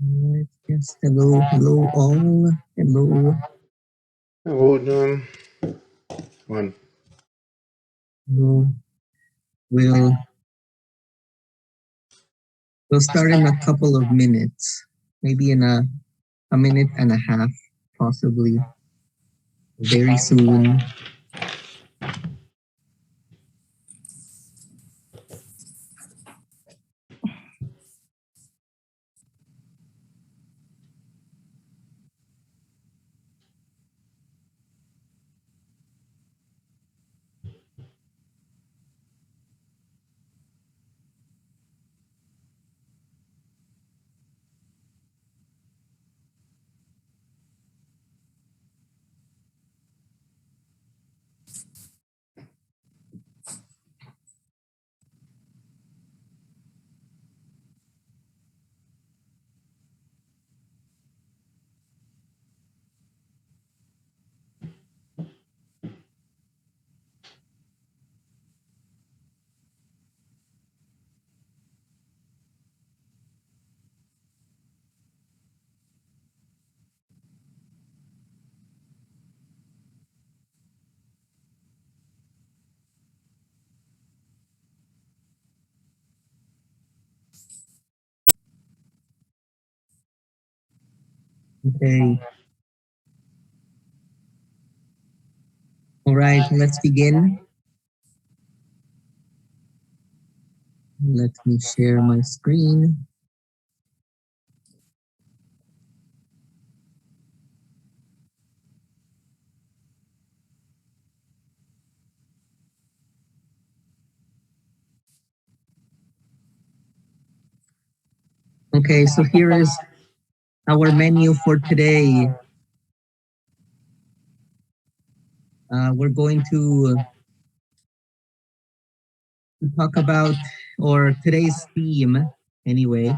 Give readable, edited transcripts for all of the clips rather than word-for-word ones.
Alright, yes, hello, hello all. Hello. Hold on. One. Hello. We'll we'll start in a couple of minutes. Maybe in a minute and a half, possibly. Very soon. Okay. All right, let's begin. Let me share my screen. Okay, so here is our menu for today. We're going to talk about, or today's theme anyway,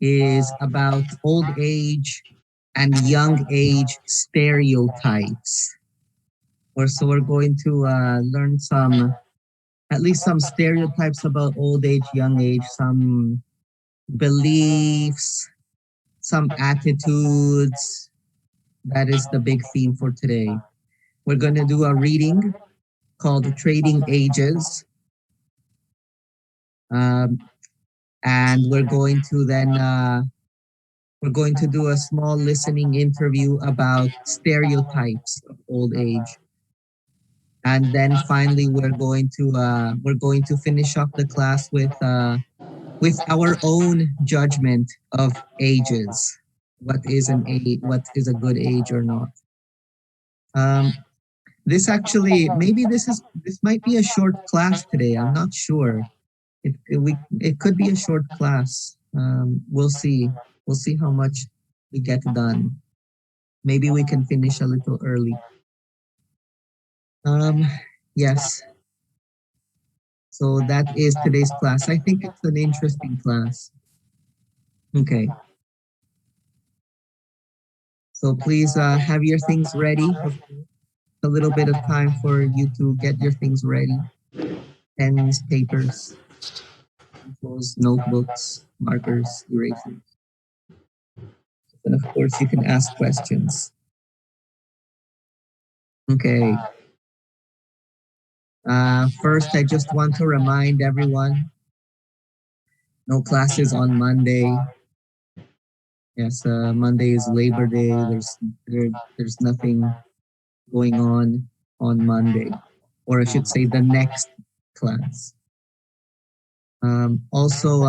is about old age and young age stereotypes. Or so we're going to learn at least some stereotypes about old age, young age, some beliefs, some attitudes. That is the big theme for today. We're going to do a reading called Trading Ages. And we're going to do a small listening interview about stereotypes of old age. And then finally we're going to finish off the class with our own judgment of ages. What is a good age or not? This actually, this might be a short class today. I'm not sure. It could be a short class. We'll see. We'll see how much we get done. Maybe we can finish a little early. Yes. So that is today's class. I think it's an interesting class. Okay. So please have your things ready. A little bit of time for you to get your things ready. Pens, papers, pencils, notebooks, markers, erasers. And of course, you can ask questions. Okay. First, I just want to remind everyone, no classes on Monday. Yes, Monday is Labor Day. There's nothing going on Monday, or I should say the next class. Also,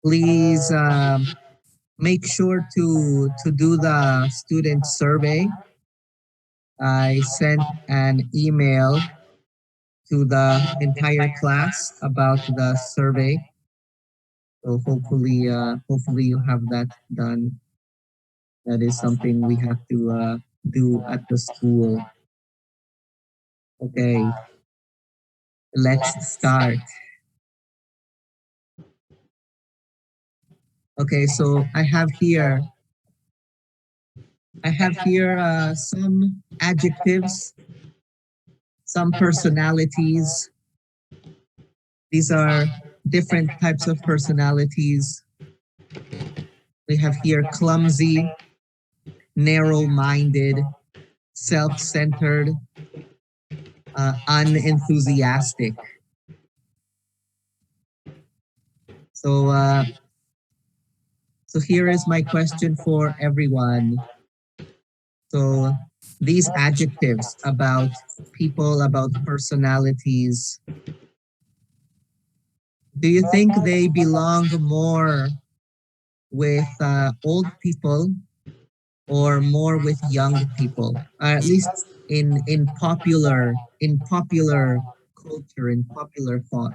please make sure to do the student survey. I sent an email to the entire class about the survey. So hopefully you have that done. That is something we have to do at the school. Okay, let's start. Okay, so I have here some adjectives, some personalities. These are different types of personalities We have here clumsy, narrow-minded, self-centered, unenthusiastic. So, so here is my question for everyone. So these adjectives about people, about personalities, do you think they belong more with old people or more with young people? At least in popular culture, in popular thought.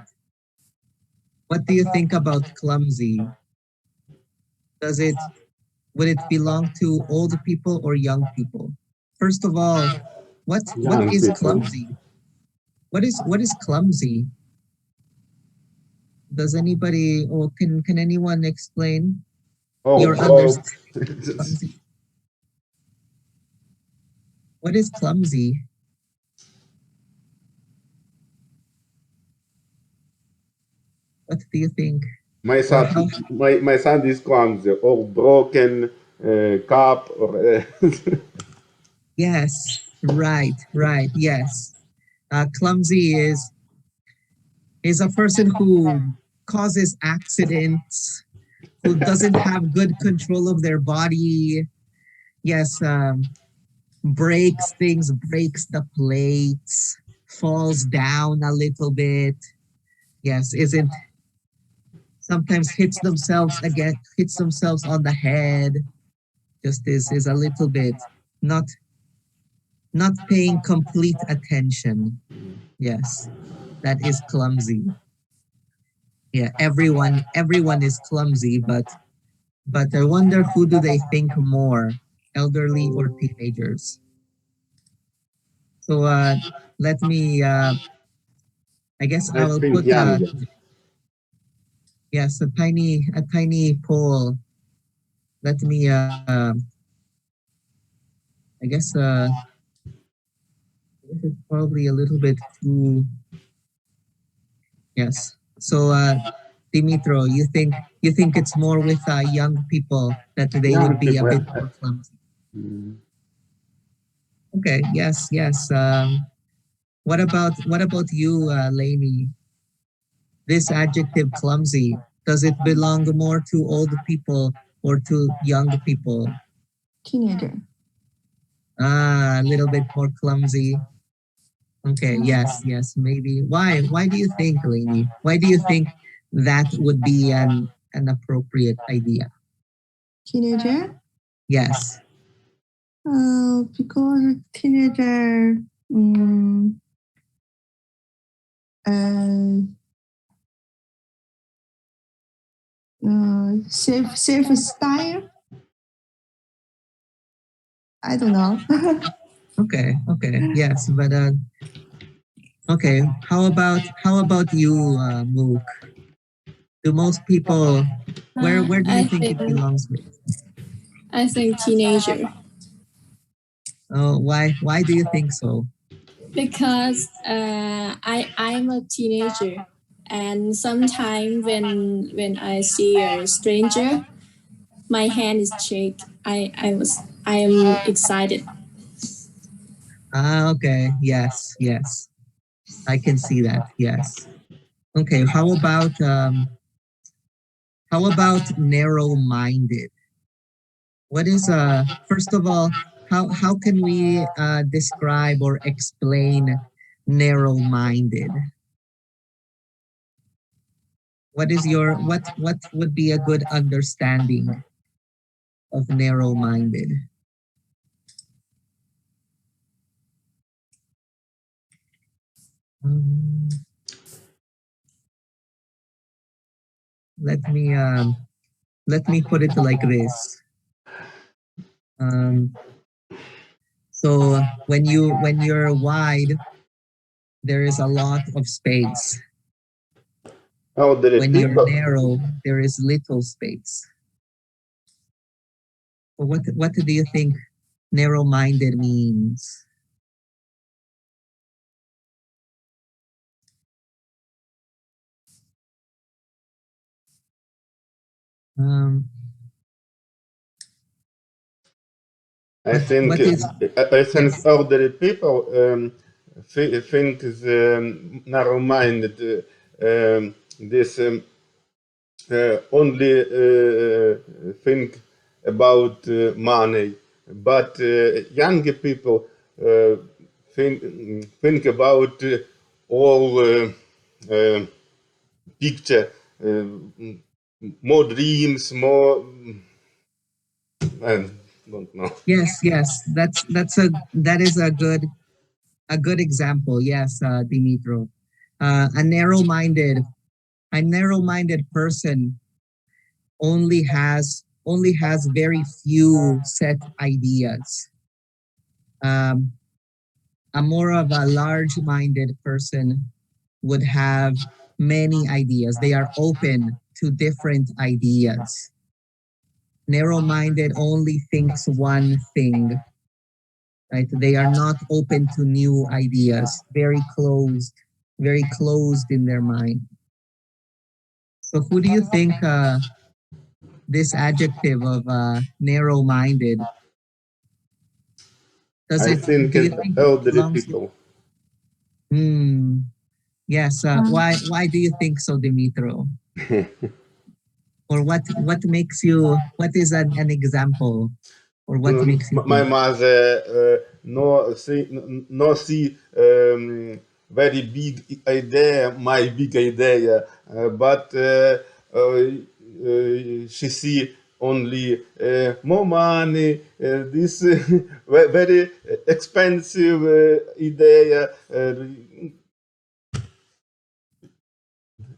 What do you think about clumsy? Does it would it belong to old people or young people? First of all, what Young is people. clumsy? What is clumsy? Does anybody or can anyone explain Oh, your bro. understanding of clumsy? What is clumsy? What do you think? my Or son, how my son is clumsy or broken cup or. yes, right, yes. Clumsy is a person who causes accidents, who doesn't have good control of their body. Yes, breaks things, breaks the plates, falls down a little bit. Yes, isn't sometimes hits themselves on the head. Just is a little bit not not paying complete attention. Yes, that is clumsy. Yeah, everyone is clumsy, but I wonder who do they think more, elderly or teenagers? So let me I guess I I will think put young. yes a tiny poll. Let me I guess this is probably a little bit too yes. So Dimitro, you think it's more with young people that they would Young be a people. bit more clumsy. Okay, yes. What about you, Lainey? This adjective clumsy, does it belong more to old people or to young people? Teenager. A little bit more clumsy. Okay, yes, maybe. Why do you think, Lainey? Why do you think that would be an appropriate idea? Teenager? Yes. Because teenager, uh, self style. I don't know. Okay, yes, but okay. How about you, Mook? Do most people where do you I think it think belongs with? I think teenager Oh, why do you think so? because I'm a teenager, and sometimes when I see a stranger, my hand is shake. I am excited. Okay. Yes. I can see that. Yes. Okay. How about narrow-minded? What is first of all, how can we describe or explain narrow-minded? What would be a good understanding of narrow-minded? Um, let me put it like this. Um, so when you're wide, there is a lot of space. Elderly When you're people. narrow, there is little space. So what do you think narrow-minded means? Um, I think what is I think yes? elderly people think is narrow-minded. This only think about money, but younger people uh, think about all picture, more dreams, more. I don't know. Yes, yes. That is a good example. Yes, Dimitro. A narrow-minded person only has very few set ideas. Um, a more of a large-minded person would have many ideas. They are open to different ideas. Narrow-minded only thinks one thing, right? They are not open to new ideas. Very closed in their mind. So, who do you think this adjective of narrow-minded does I it? think Do you as think it elderly belongs? people. Hmm. Yes. Why do you think so, Dimitro? Or what makes you? What is an example? Or what makes you My think? mother no see very big idea, my big idea, but she see only more money, this very expensive idea.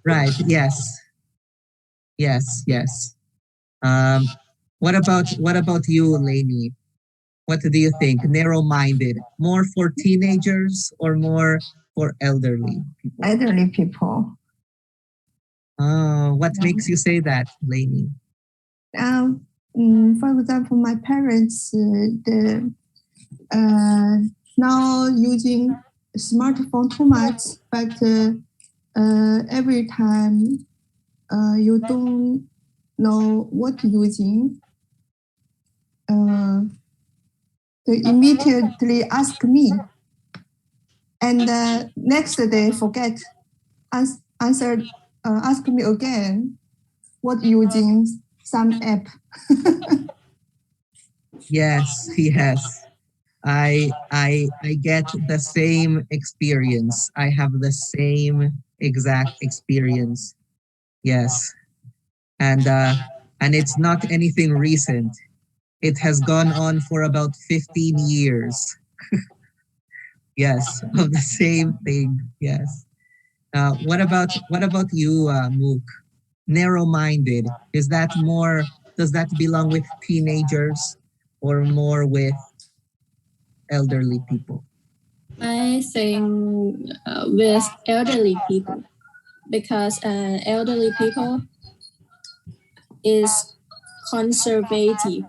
Right. Yes. Yes. Yes. What about you, Lainey? What do you think? Narrow-minded, more for teenagers or more for elderly people? Elderly people. What makes you say that, Lainey? For example, my parents, now using smartphone too much, but every time you don't know what using, they immediately ask me, and next day forget, answer, ask me again what using some app. Yes, yes. I get the same experience. I have the same exact experience. Yes. And it's not anything recent. It has gone on for about 15 years. Yes, of the same thing. Yes. What about you, Mook? Narrow-minded. Is that more? Does that belong with teenagers or more with elderly people? I think with elderly people because elderly people is conservative.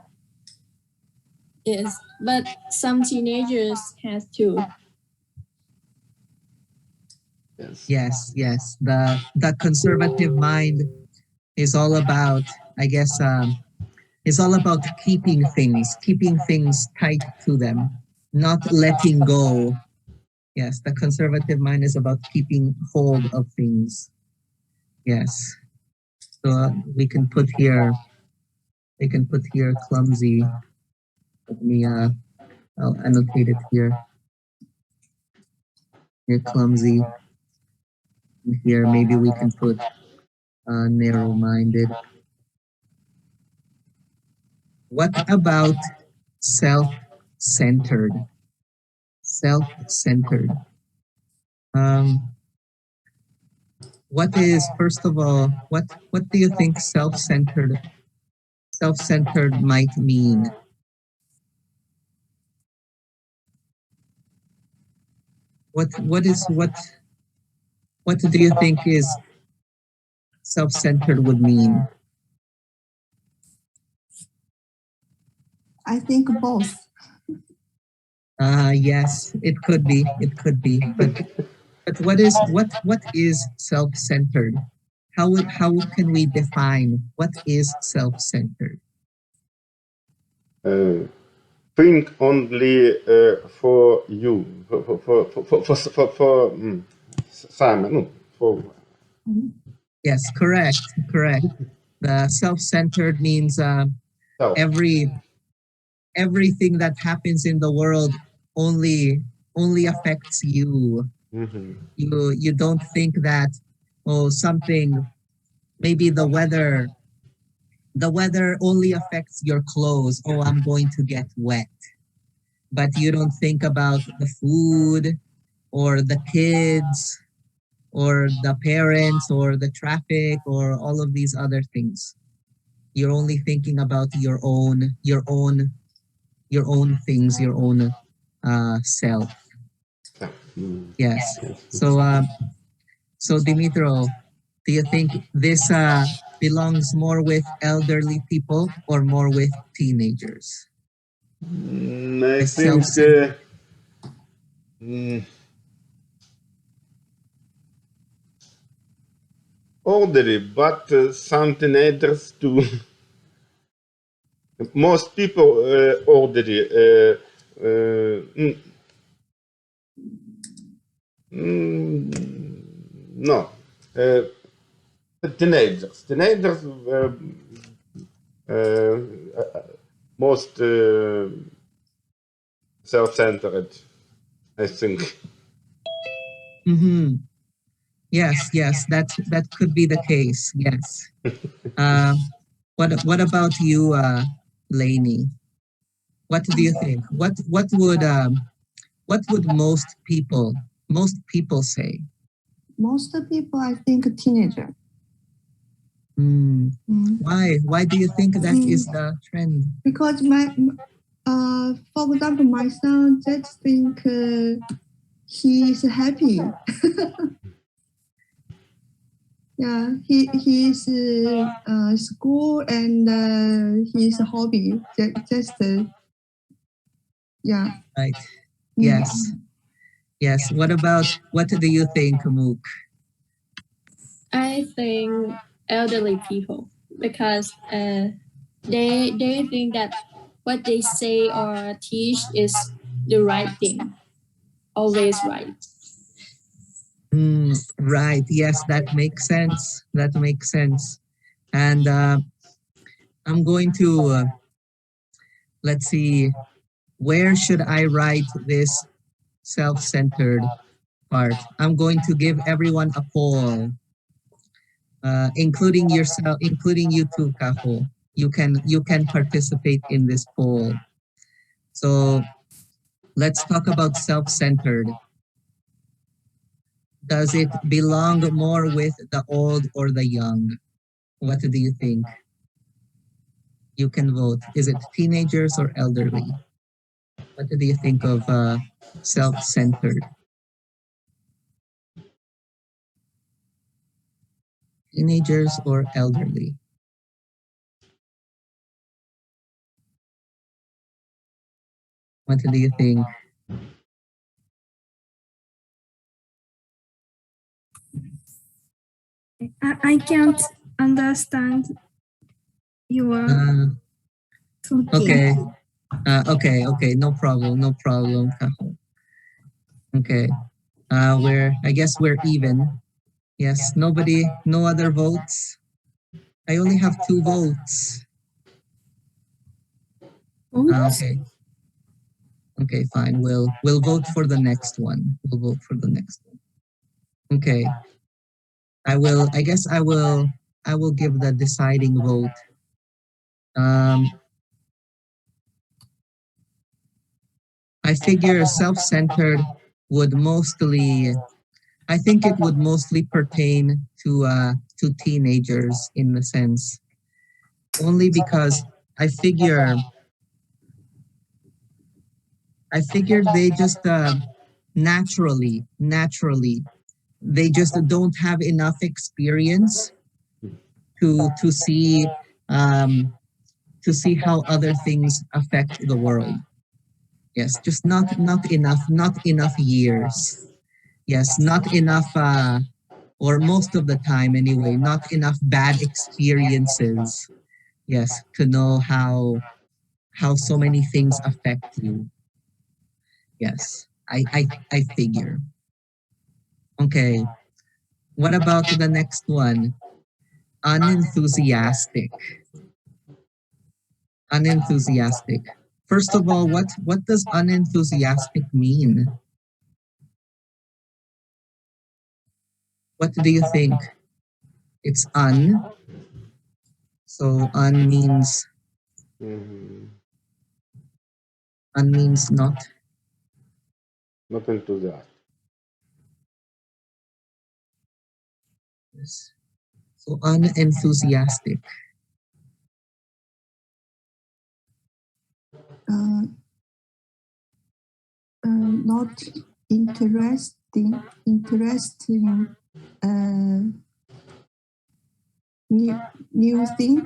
Yes, but some teenagers has too. Yes. Yes, yes. The conservative mind is all about, I guess, is all about keeping things tight to them, not letting go. Yes, the conservative mind is about keeping hold of things. Yes. So we can put here clumsy. Let me I'll annotate it here. Here clumsy. And here maybe we can put narrow-minded. What about self-centered? Self-centered. Um, what is first of all, what do you think self-centered might mean? What do you think is self-centered would mean? I think both. Yes, it could be. It could be. But what is self-centered? how can we define what is self-centered? Think only for you, Simon, no, for Yes, correct. The self-centered means self. everything that happens in the world only affects you. Mhm. You don't think that something, maybe the weather only affects your clothes. Oh, I'm going to get wet. But you don't think about the food or the kids or the parents or the traffic or all of these other things. You're only thinking about your own things, your own self. Yes. So Dimitro, do you think this belongs more with elderly people or more with teenagers? I This think self-centered. orderly, but some teenagers too. Most people orderly. No. Teenagers. Teenagers most self-centered, I think. Mm-hmm. Yes, that could be the case. Yes. What about you, Lainey? What do you think? What would most people say? Most people, I think, teenager. Hmm. Mm. Why do you think that is the trend? Because for example, my son just think he is happy. Yeah, his school and his hobby just yeah. Right. Yes. Yes. What do you think, Mook? I think elderly people because they think that what they say or teach is the right thing, always right. Right. Yes, that makes sense. And I'm going to let's see. Where should I write this self-centered part? I'm going to give everyone a poll, including yourself, including you too, Kaho. You can participate in this poll. So let's talk about self-centered. Does it belong more with the old or the young? What do you think? You can vote. Is it teenagers or elderly? What do you think of self-centered? Teenagers or elderly? What do you think? I can't understand your talking. Okay. No problem, Kaho. Okay. I guess we're even. Yes, no other votes. I only have 2 votes. Oops. Okay, fine. We'll vote for the next one. Okay. I guess I will give the deciding vote. I figure self-centered would mostly, I think it would mostly pertain to teenagers in a sense. Only because I figure they just naturally they just don't have enough experience to see how other things affect the world. Yes, just not enough years. Yes, not enough or most of the time anyway, not enough bad experiences, yes, to know how so many things affect you. Yes, I figure. Okay, what about the next one? Unenthusiastic. Unenthusiastic. First of all, what does unenthusiastic mean? What do you think? It's un. So Mhm. un means not. Not enthusiastic. Yes. So unenthusiastic. uh, not interesting new thing.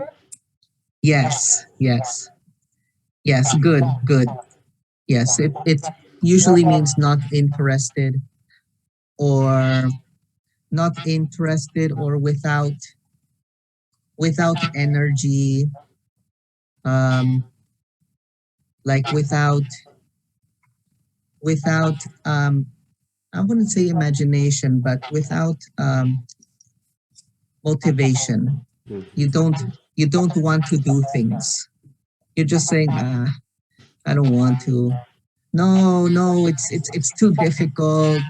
Yes, yes, yes. Good, good. Yes, it usually means not interested or not interested or without energy, um, like without I wouldn't say imagination, but without motivation. Mhm. You don't you don't want to do things. You're just saying, I don't want to. No, no, it's too difficult.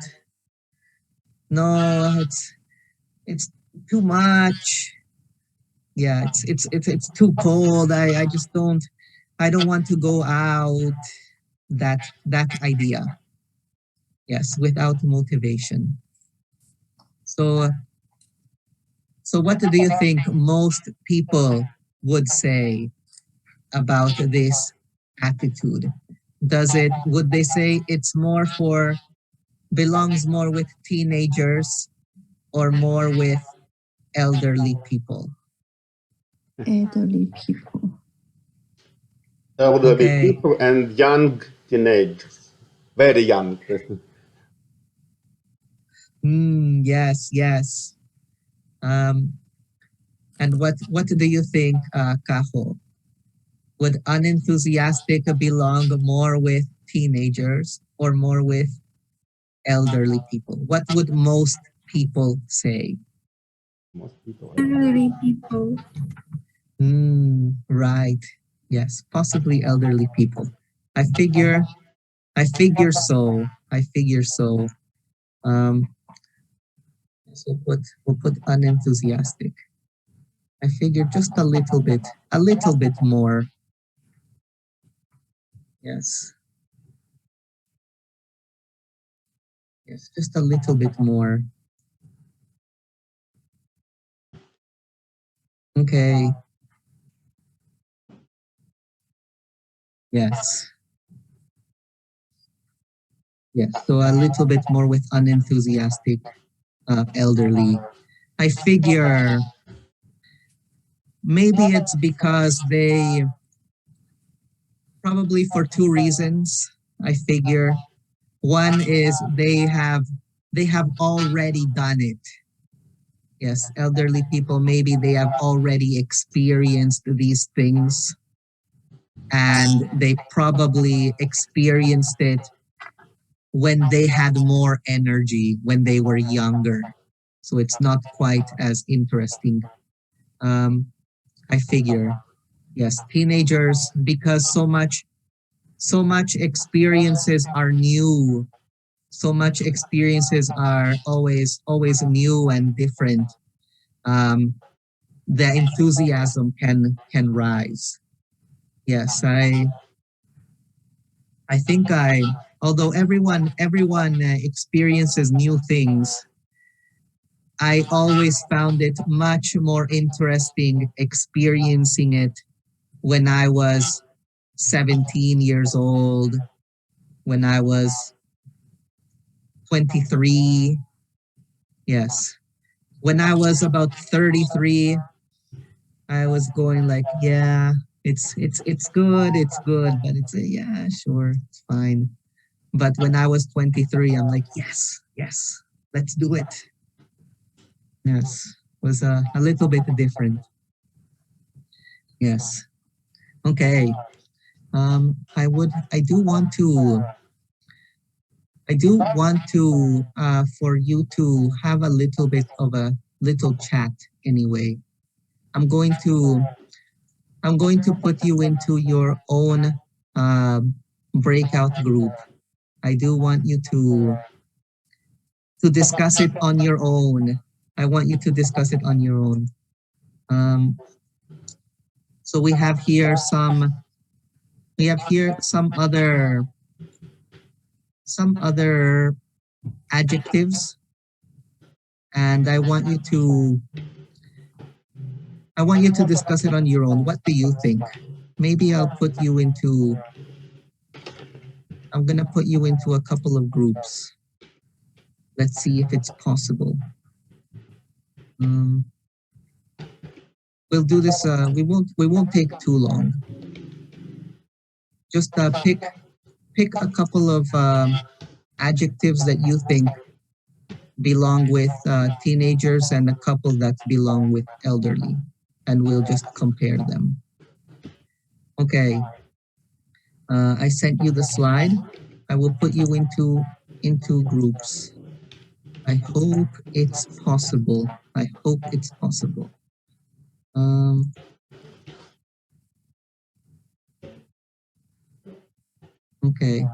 No, it's too much. Yeah, it's too cold. I just I don't want to go out. That idea. Yes, without motivation. So so what do you think most people would say about this attitude? Would they say it's more for belongs more with teenagers or more with elderly people? Elderly people. Elderly Okay. people and young teenagers. Very young. Yes, yes. Um, and what do you think, Kaho? Would unenthusiastic belong more with teenagers or more with elderly people? What would most people say? Most people. Elderly people. Right. Yes, possibly elderly people. I figure I figure so. I figure so. Um, so we'll put unenthusiastic. I figure just a little bit more. Yes, yes, just a little bit more. Okay. Yes, yes. So a little bit more with unenthusiastic, elderly. I figure maybe it's because they probably for two reasons. I figure one is they have already done it. Yes, elderly people, maybe they have already experienced these things and they probably experienced it when they had more energy, when they were younger. So it's not quite as interesting. I figure, yes, teenagers, because so much experiences are new. So much experiences are always new and different. Um, the enthusiasm can rise. Yes, I think although everyone experiences new things, I always found it much more interesting experiencing it when I was 17 years old, when I was 23. Yes. When I was about 33, I was going like, yeah, it's good, but yeah, sure, it's fine. But when I was 23, I'm like, yes, yes, let's do it. Yes, was a little bit different. Yes. Okay. I do want to, for you to have a little bit of a little chat anyway. I'm going to, put you into your own breakout group. I do want you to discuss it on your own. I want you to discuss it on your own. So we have here some other adjectives, and I want you to discuss it on your own. What do you think? Maybe I'm gonna put you into a couple of groups. Let's see if it's possible. We'll do this. We won't take too long. Just pick a couple of adjectives that you think belong with teenagers and a couple that belong with elderly, and we'll just compare them. Okay. I sent you the slide. I will put you into groups. I hope it's possible. I hope it's possible. Okay.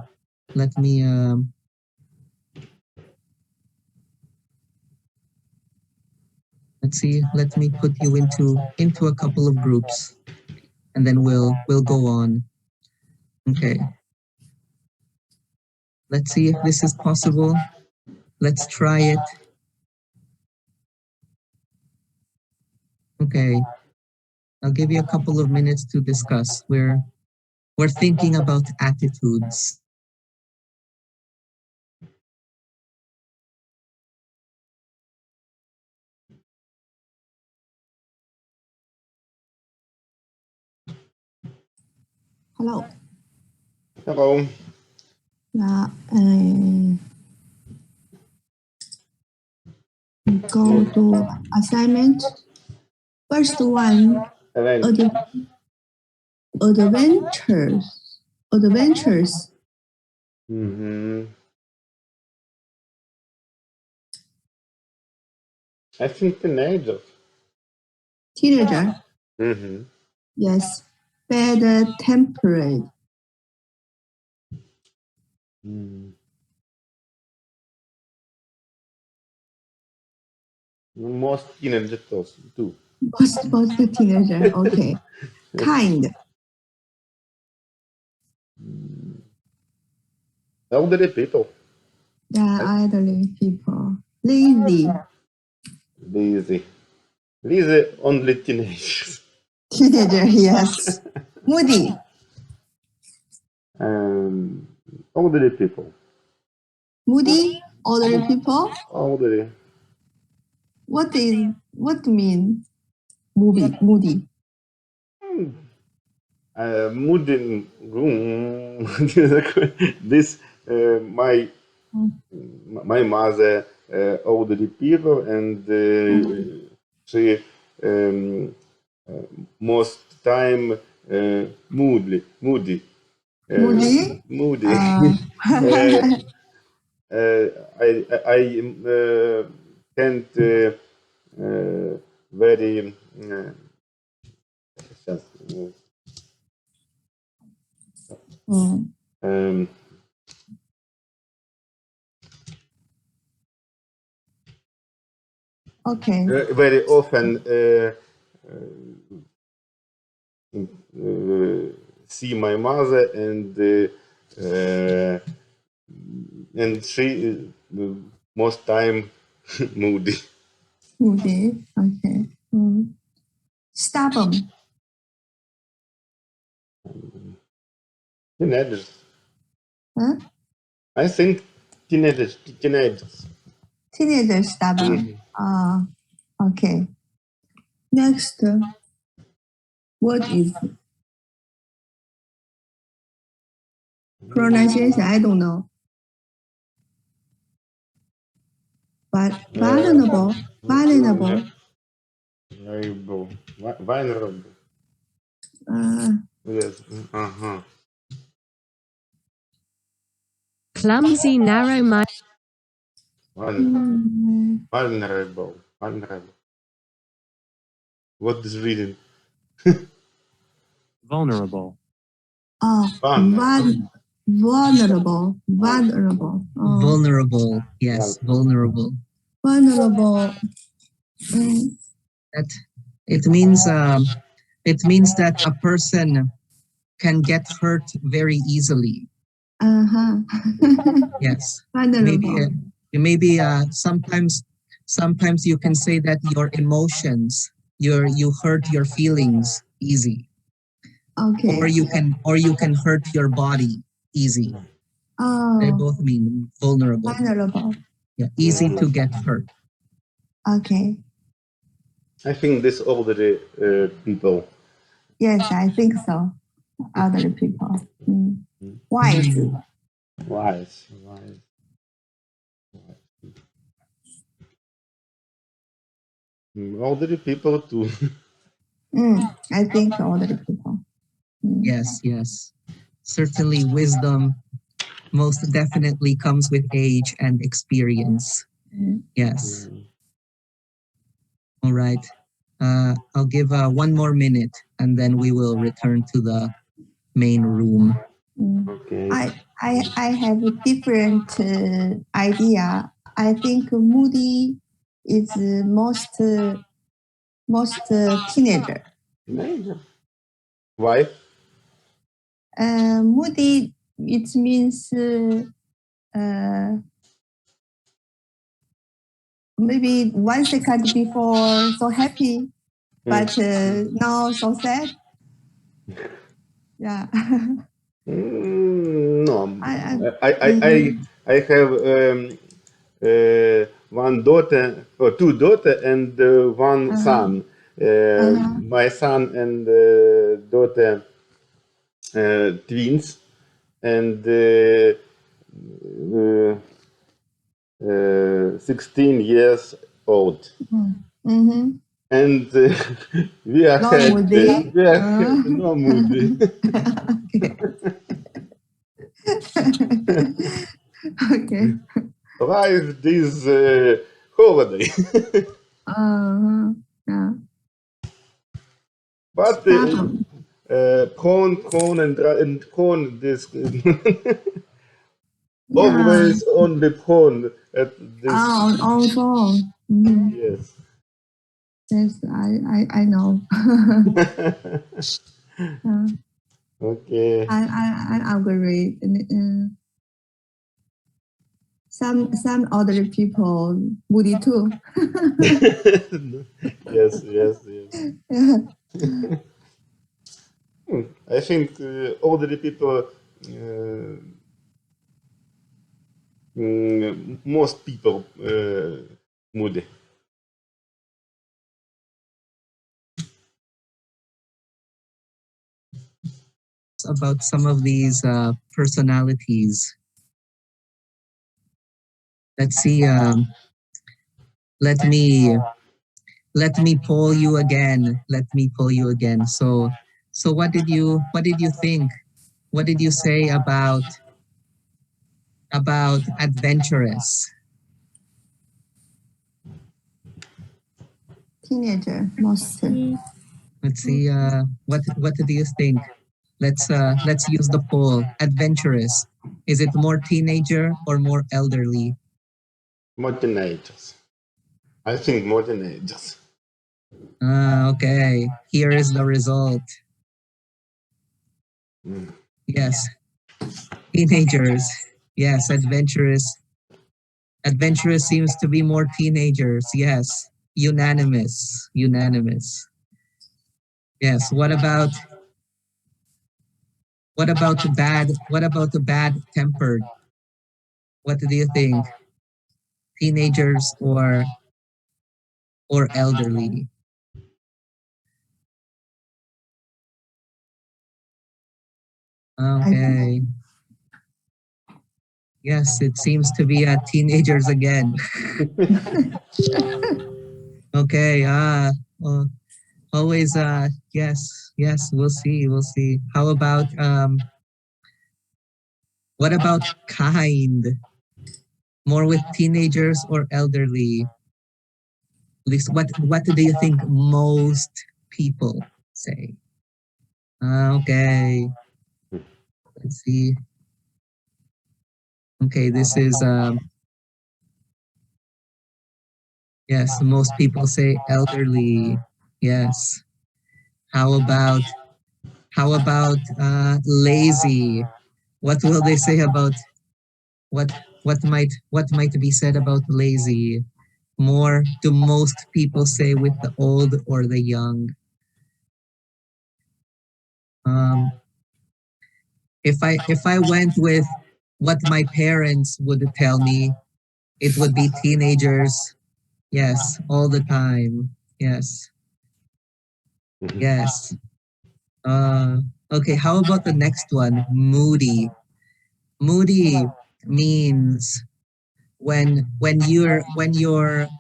Let me let's see. Let me put you into a couple of groups, and then we'll go on. Okay. Let's see if this is possible. Let's try it. Okay. I'll give you a couple of minutes to discuss. We're thinking about attitudes. Hello. Hello. Yeah, go to assignment. First one, adventures. Adventures. I think teenagers. Teenager. Yes. Bad tempered. Most teenagers too. Most teenager. Okay. Kind. Elderly people. Yeah, elderly people. Lazy. Lazy. Lazy only teenagers. Teenager, yes. Moody. Elderly people. Moody, older people. Elderly. What mean moody? Moody. This my mother elderly people, and she most time moody. Moody? Moody. I can't very сейчас, Okay. very often see my mother, and she most time moody. Moody. Okay. Stubborn. Teenagers. Huh? I think teenagers. Teenager stubborn. Okay. Next, what is pronunciation? I don't know. but vulnerable, vulnerable. Vulnerable. Yes. Clumsy, narrow-minded. Vulnerable. Vulnerable. What is reading? Vulnerable. Vulnerable, vulnerable, Vulnerable. Yes, vulnerable. vulnerable. That it means that a person can get hurt very easily. Yes. Vulnerable. Maybe sometimes you can say that your emotions, you hurt your feelings easy. Okay. Or you can hurt your body easy. They both mean vulnerable. Vulnerable. Yeah, easy to get hurt. Okay. I think this older people. Yes, I think so. Other people. Wise. Wise. Older people too. I think older people. Yes. Certainly wisdom most definitely comes with age and experience. Yes. All right. I'll give 1 more minute and then we will return to the main room. Okay. I have a different idea. I think Moody is most teenager. Why? Moody, it means maybe 1 second before so happy, but now so sad. Yeah. No. I I have one daughter or two daughters and one son. My son and daughter twins and 16 years old. And we are Not moody. no moody. Okay. Life this holiday. Yeah. But corn and corn this always on the phone at this. On phone. Yes. Yes, I know. Okay. I agree. Some other people moody too. Yes. Yeah. I think older people, most people moody. About some of these personalities. Let's see. Let me poll you again. Let me poll you again. So what did you think? What did you say about adventurous? Teenager, most. Let's see. What do you think? Let's use the poll. Adventurous. Is it more teenager or more elderly? More teenagers. I think more teenagers. Okay. Here is the result. Yes. Teenagers. Yes, adventurous. Adventurous seems to be more teenagers. Yes. Unanimous. Yes. What about the bad tempered? What do you think? Teenagers or elderly? Okay. Yes, it seems to be teenagers again. Okay. Uh, Always. Yes. Yes. We'll see. We'll see. How about What about kind? More with teenagers or elderly? At least, what do you think most people say? Okay. Let's see. Okay, this is yes, most people say elderly. Yes. How about lazy? What will they say about what what might be said about lazy? More do most people say with the old or the young? Um, if I went with what my parents would tell me, it would be teenagers. Yes, all the time. Yes. Yes. Okay, how about the next one? Moody. Moody means when your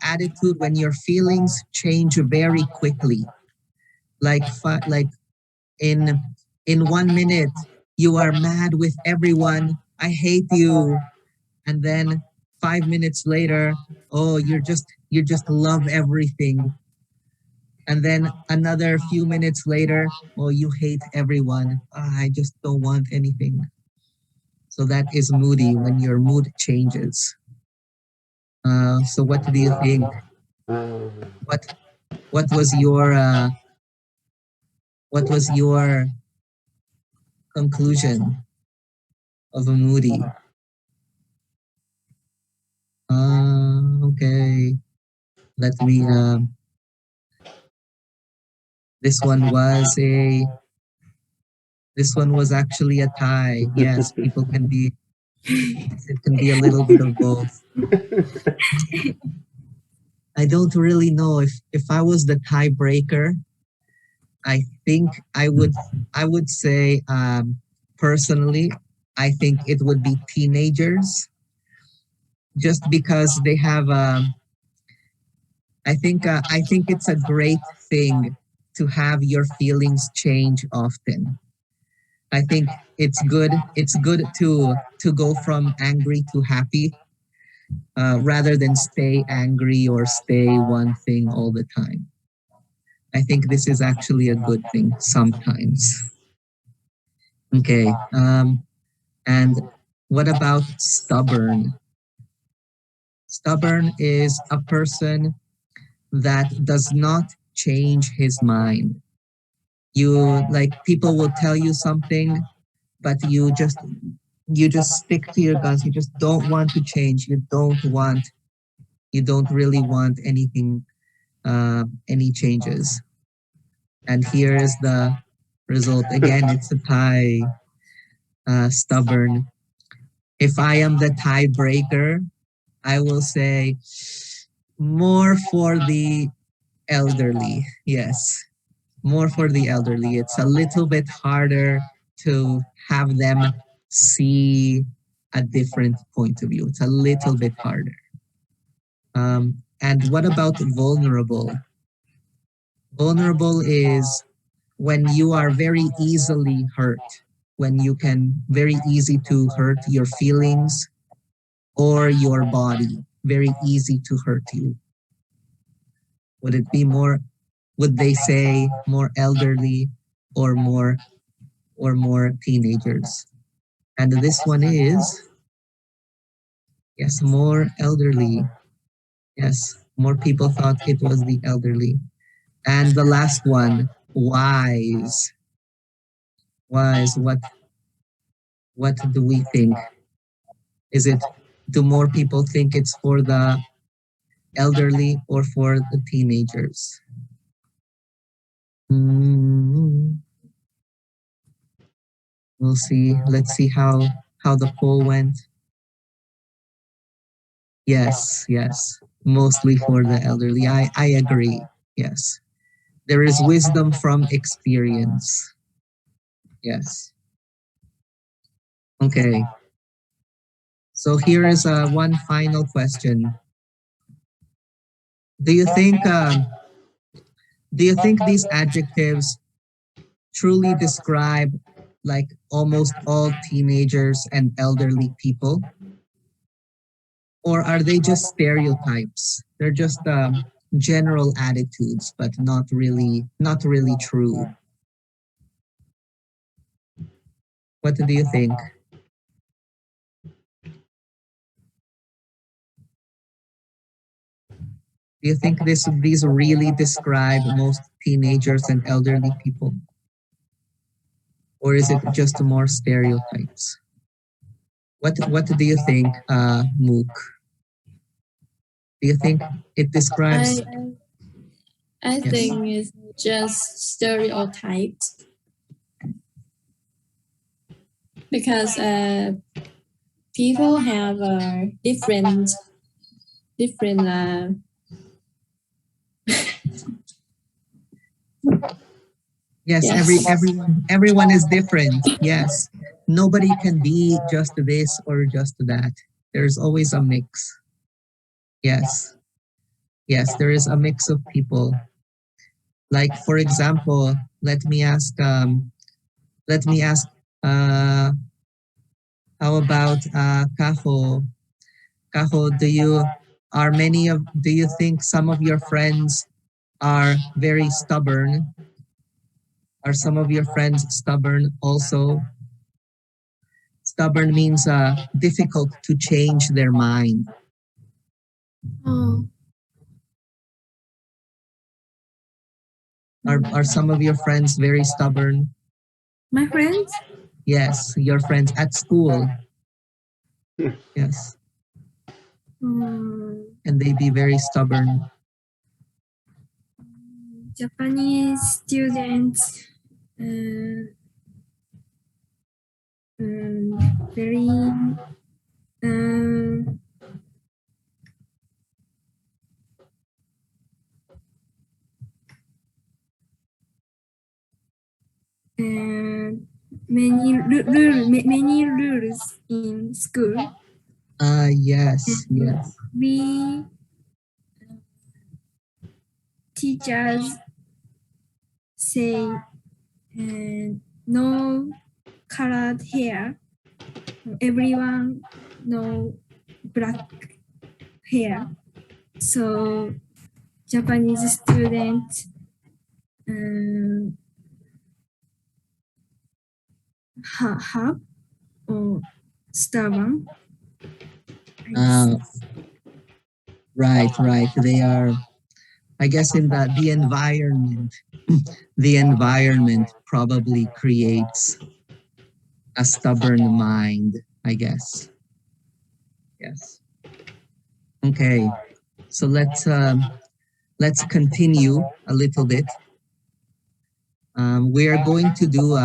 attitude, when your feelings change very quickly. Like in 1 minute you are mad with everyone. I hate you. And then 5 minutes later, oh, you just love everything. And then another few minutes later, oh, you hate everyone. Ah, I just don't want anything. So that is moody, when your mood changes. So what do you think? What what was your conclusion of a moody? Okay. Let me. This one was a. This one was actually a tie. Yes, people can be. It can be a little bit of both. I don't really know if I was the tiebreaker. I think I would say personally, I think it would be teenagers, just because they have. I think it's a great thing to have your feelings change often. I think it's good. It's good to go from angry to happy, rather than stay angry or stay one thing all the time. I think this is actually a good thing sometimes. Okay. And what about stubborn? Stubborn is a person that does not change his mind. You, like, people will tell you something, but you just stick to your guns. You just don't want to change. You don't really want anything, any changes. And here is the result. Again, it's a tie. Stubborn. If I am the tiebreaker, I will say more for the elderly. Yes, more for the elderly. It's a little bit harder to have them see a different point of view. It's a little bit harder. And what about vulnerable? Vulnerable is when you are very easily hurt, when you can very easy to hurt your feelings or your body, very easy to hurt you. Would it be more, would they say more elderly or more teenagers? And this one is, yes, more elderly. Yes, more people thought it was the elderly. And the last one, wise. Wise, what do we think? Is it, do more people think it's for the elderly or for the teenagers? Mm, we'll see. Let's see how the poll went. Yes, yes. Mostly for the elderly. I agree. Yes. There is wisdom from experience. Yes. Okay. So here is one final question. Do you think these adjectives truly describe like almost all teenagers and elderly people? Or are they just stereotypes? They're just general attitudes, but not really true. What do you think? Do you think these really describe most teenagers and elderly people? Or is it just more stereotypes? What do you think, Mook? Do you think it describes? I Yes. think it's just stereotypes because people have different Yes, Yes. everyone is different. Yes. Nobody can be just this or just that. There's always a mix. Yes. Yes, there is a mix of people. Like for example, let me ask uh how about Kaho? Kaho, do you think some of your friends are very stubborn? Are some of your friends stubborn also? Stubborn means difficult to change their mind. Oh, Are some of your friends very stubborn? my friends? Yes, your friends at school. Yes. Can they be very stubborn? Japanese students very many rules in school. Yes, yes. We teachers say no colored hair. Everyone no black hair. So Japanese students have or stubborn. Right, right. They are, I guess, in the environment. The environment probably creates a stubborn mind, I guess. Yes. Okay. So let's continue a little bit. We are going to do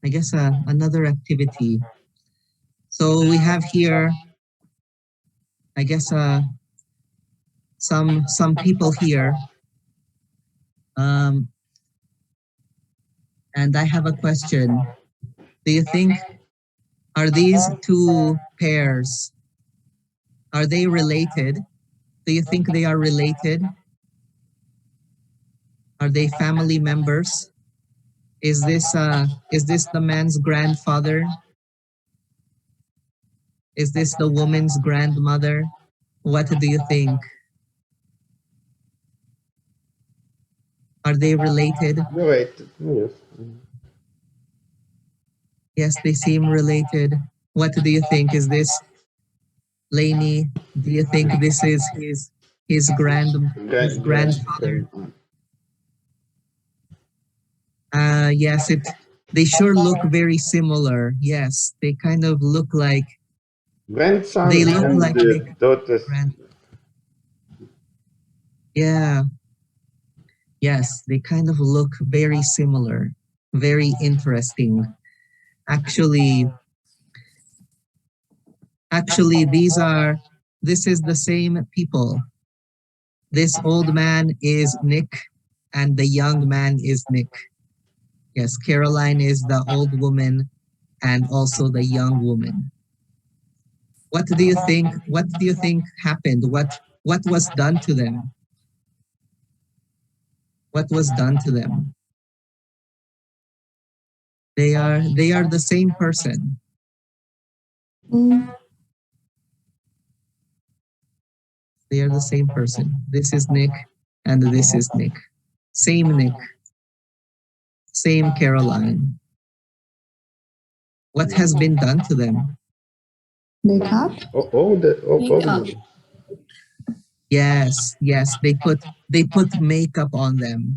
I guess another activity. So we have here, I guess some people here, and I have a question. Do you think are these two pairs, are they related? Do you think they are related? Are they family members? Is this the man's grandfather? Is this the woman's grandmother? What do you think? Are they related? Related, yes. Yes, they seem related. What do you think? Is this Lainey? Do you think this is his grandfather? Yes, they sure look very similar. Yes, they kind of look like Grandson they look and like the they could daughter's. Yeah. Yes, they kind of look very similar. Very interesting. Actually, this is the same people. This old man is Nick and the young man is Nick. Yes, Caroline is the old woman and also the young woman. What do you think? What do you think happened? What was done to them? What was done to them? They are the same person. They are the same person. This is Nick and this is Nick. Same Nick. Same Caroline. What has been done to them? Makeup? All Make of up. them. Yes, they put makeup on them.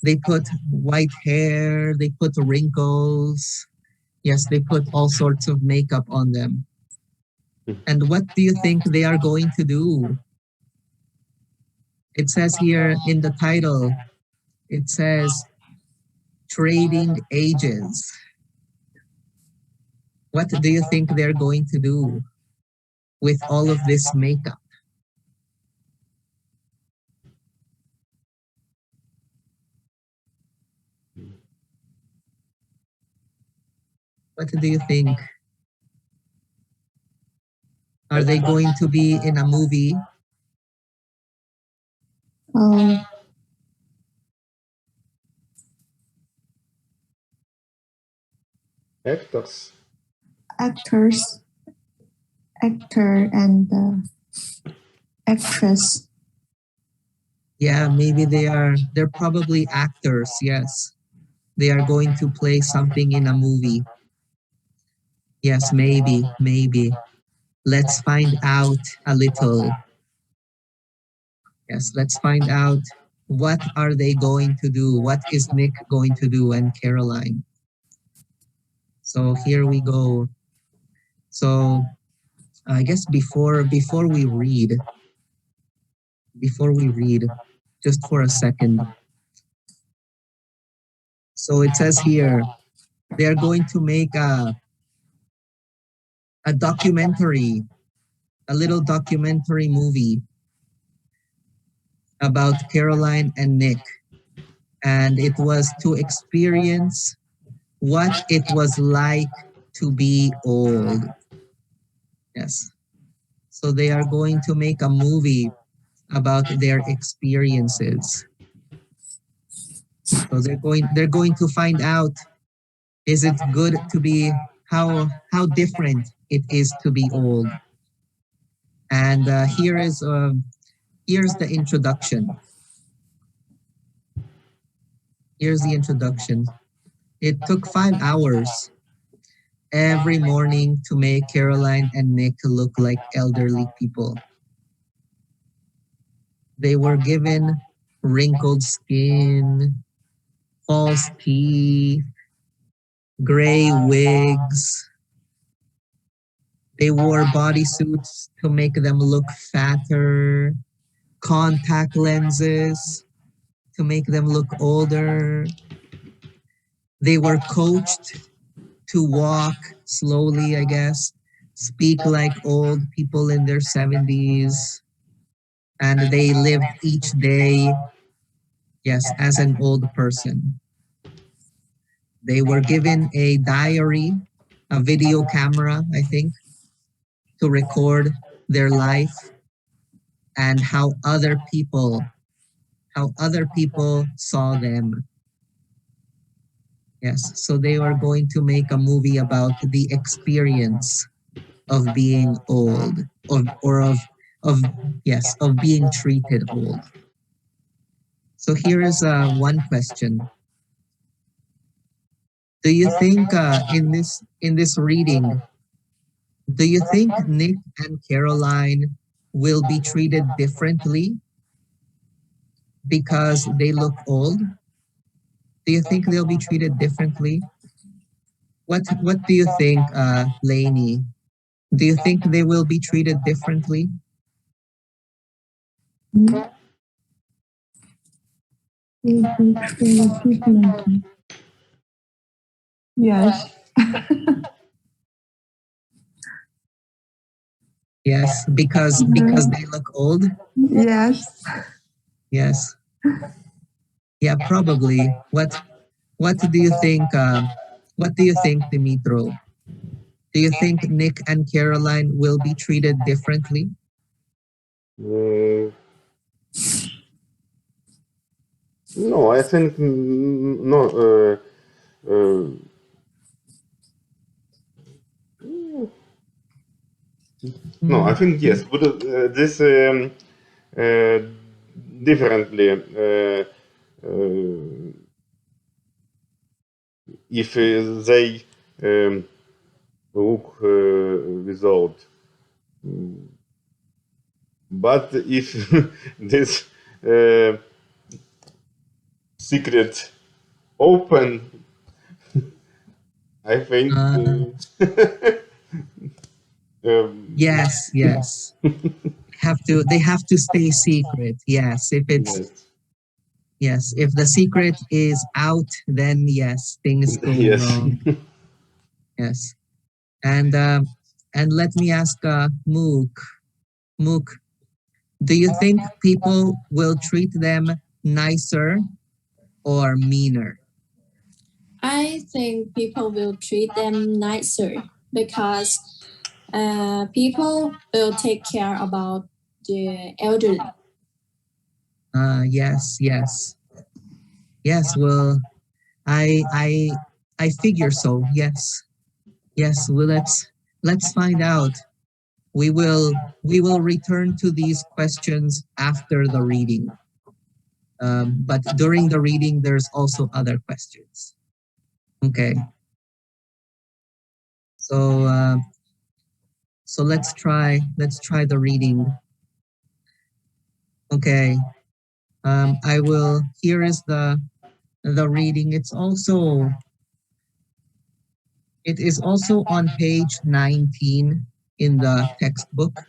They put white hair, they put wrinkles. Yes, they put all sorts of makeup on them. And what do you think they are going to do? It says here in the title, it says trading ages. What do you think they're going to do with all of this makeup? What do you think? Are they going to be in a movie? Actors. Actors, actor and actress. Yeah, maybe they're probably actors, yes. They are going to play something in a movie. Yes, maybe. Let's find out a little. Yes, let's find out what are they going to do? What is Nick going to do and Caroline? So here we go. So I guess before we read, just for a second. So it says here, they're going to make a documentary, a little documentary movie about Caroline and Nick. And it was to experience what it was like to be old. Yes. So they are going to make a movie about their experiences. So they're going to find out, is it good to be, how different it is to be old. And here's the introduction. Here's the introduction. It took 5 hours every morning to make Caroline and Nick look like elderly people. They were given wrinkled skin, false teeth, gray wigs. They wore bodysuits to make them look fatter, contact lenses to make them look older. They were coached to walk slowly, I guess, speak like old people in their 70s, and they lived each day, yes, as an old person. They were given a diary, a video camera, I think, to record their life and how other people saw them. Yes, so they are going to make a movie about the experience of being old, of being treated old. So here is one question. Do you think in this reading, do you think Nick and Caroline will be treated differently because they look old? Do you think they'll be treated differently? What do you think, Lainey? Do you think they will be treated differently? Yes. Yes, because they look old? Yes. Yes. Yeah, probably. What What do you think? What do you think, Dimitro? Do you think Nick and Caroline will be treated differently? No, I think no. No, I think yes. But this differently. If they look without. But if this secret open, I think. Yes, yes. They have to stay secret. Yes, if it's Yes. yes, if the secret is out, then yes, things go Yes. wrong. Yes, and let me ask Mook. Mook, do you think people will treat them nicer or meaner? I think people will treat them nicer because people will take care about the elderly. Yes, yes, yes. Well, I figure so. Yes, yes. Well, let's find out. We will return to these questions after the reading. But during the reading, there's also other questions. Okay. So let's try the reading. Okay. I will. Here is the reading. It is also on page 19 in the textbook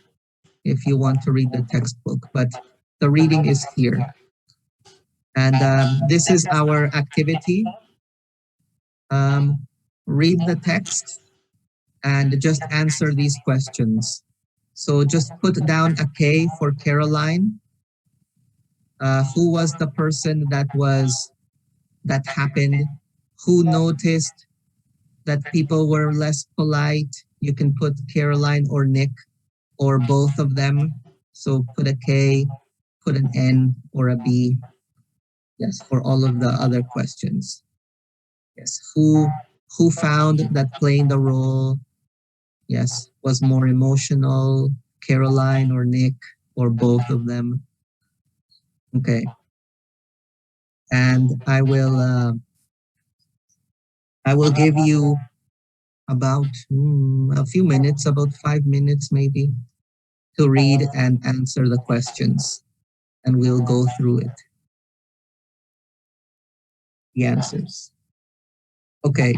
if you want to read the textbook, but the reading is here. And this is our activity. Read the text and just answer these questions. So just put down a K for Caroline. Who was the person that happened? Who noticed that people were less polite? You can put Caroline or Nick or both of them. So put a K, put an N or a B. Yes, for all of the other questions. Yes, who found that playing the role, yes, was more emotional, Caroline or Nick or both of them? Okay. And I will give you about a few minutes, about 5 minutes maybe, to read and answer the questions, and we'll go through it. The answers. Okay.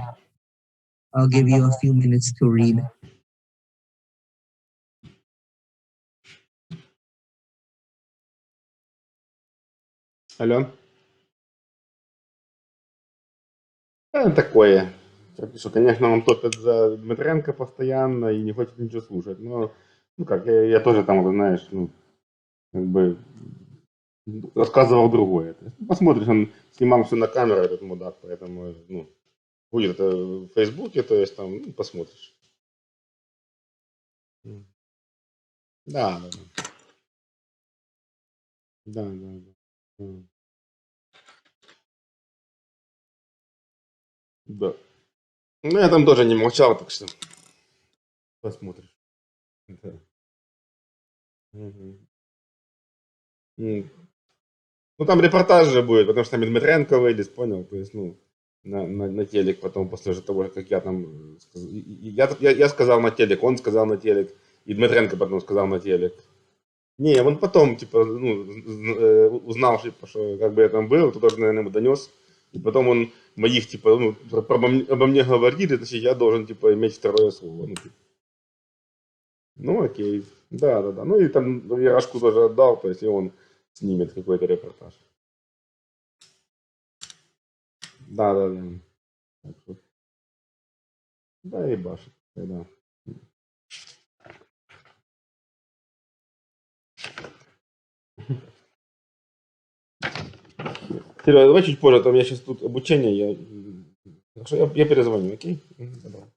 I'll give you a few minutes to read. Алло. Такое. Так что, конечно, он топит за Дмитренко постоянно и не хочет ничего слушать. Но, ну как, я тоже там, вот, знаешь, ну, как бы рассказывал другое. То есть, посмотришь, он снимал все на камеру, этот мудак, поэтому, ну, будет это в Фейсбуке, то есть там, ну, посмотришь. Да, да, да. Да, да, да. Да. Ну, я там тоже не молчал, так что посмотришь. Да. Мгм. Ну, там репортаж же будет, потому что там и Дмитренко выйдет, понял? То есть, ну, на телек потом, после того, как я там... Я сказал на телек, он сказал на телек, и Дмитренко потом сказал на телек. Не, он потом, типа, ну, узнал, типа, что как бы я там был, то тоже, наверное, ему донес. И потом он моих, типа, ну, обо мне говорит, и значит, я должен, типа, иметь второе слово. Ну, типа. Ну, окей. Да, да, да. Ну, и там Яшку тоже отдал, то есть, и он снимет какой-то репортаж. Да, да, да. Так что, да, и башит. Да. Серега, давай чуть позже, там я сейчас тут обучение, Хорошо, я перезвоню, окей? Добро.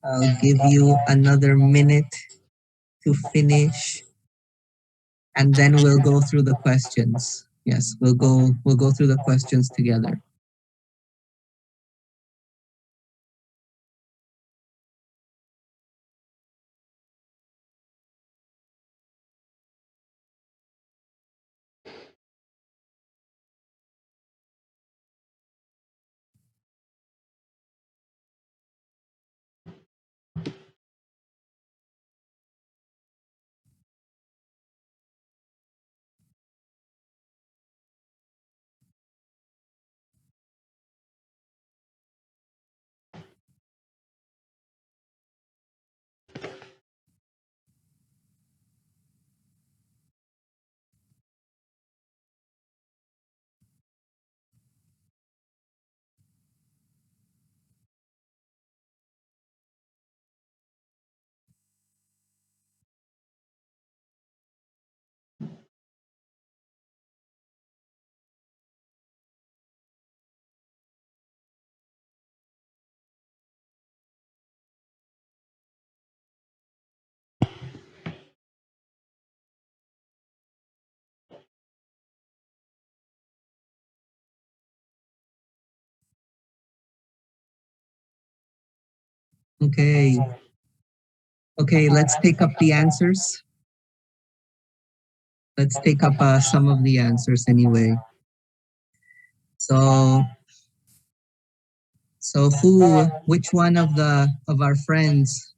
I'll give you another minute to finish, and then we'll go through the questions. Yes, we'll go through the questions together. Okay. Okay, let's take up the answers. Let's take up some of the answers anyway. So, which one of our friends,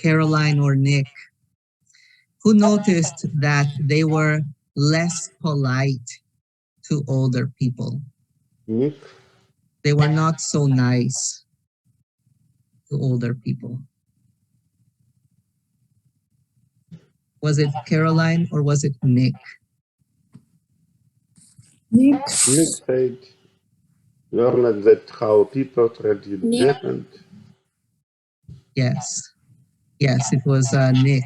Caroline or Nick, who noticed that they were less polite to older people? Nick? They were not so nice to older people. Was it Caroline or was it Nick? Nick said, learned that how people treat you Nick. different. Yes. Yes, it was Nick.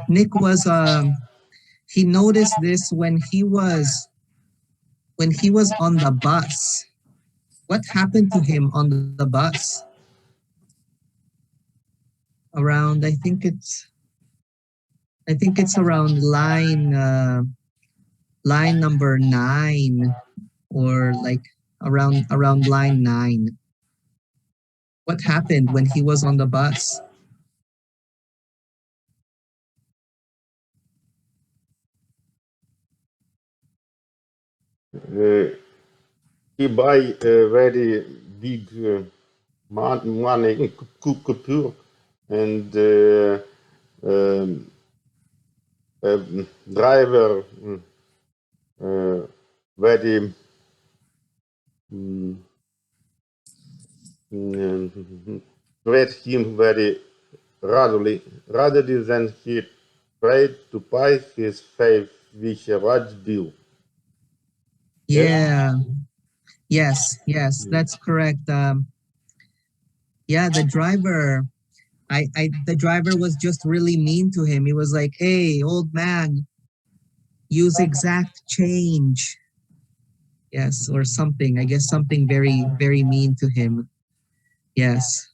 Nick was he noticed this when he was on the bus. What happened to him on the bus? Around, I think it's I think it's around line number 9, or like around line 9. What happened when he was on the bus? He buy a very big money coupure, and um, driver very mm, treat him very rather than he tried to pay his faith with a large bill. Yes? Yeah. Yes, that's correct. Yeah, the driver, the driver was just really mean to him. He was like, "Hey, old man, use exact change." Yes, or something. I guess something very, very mean to him. Yes.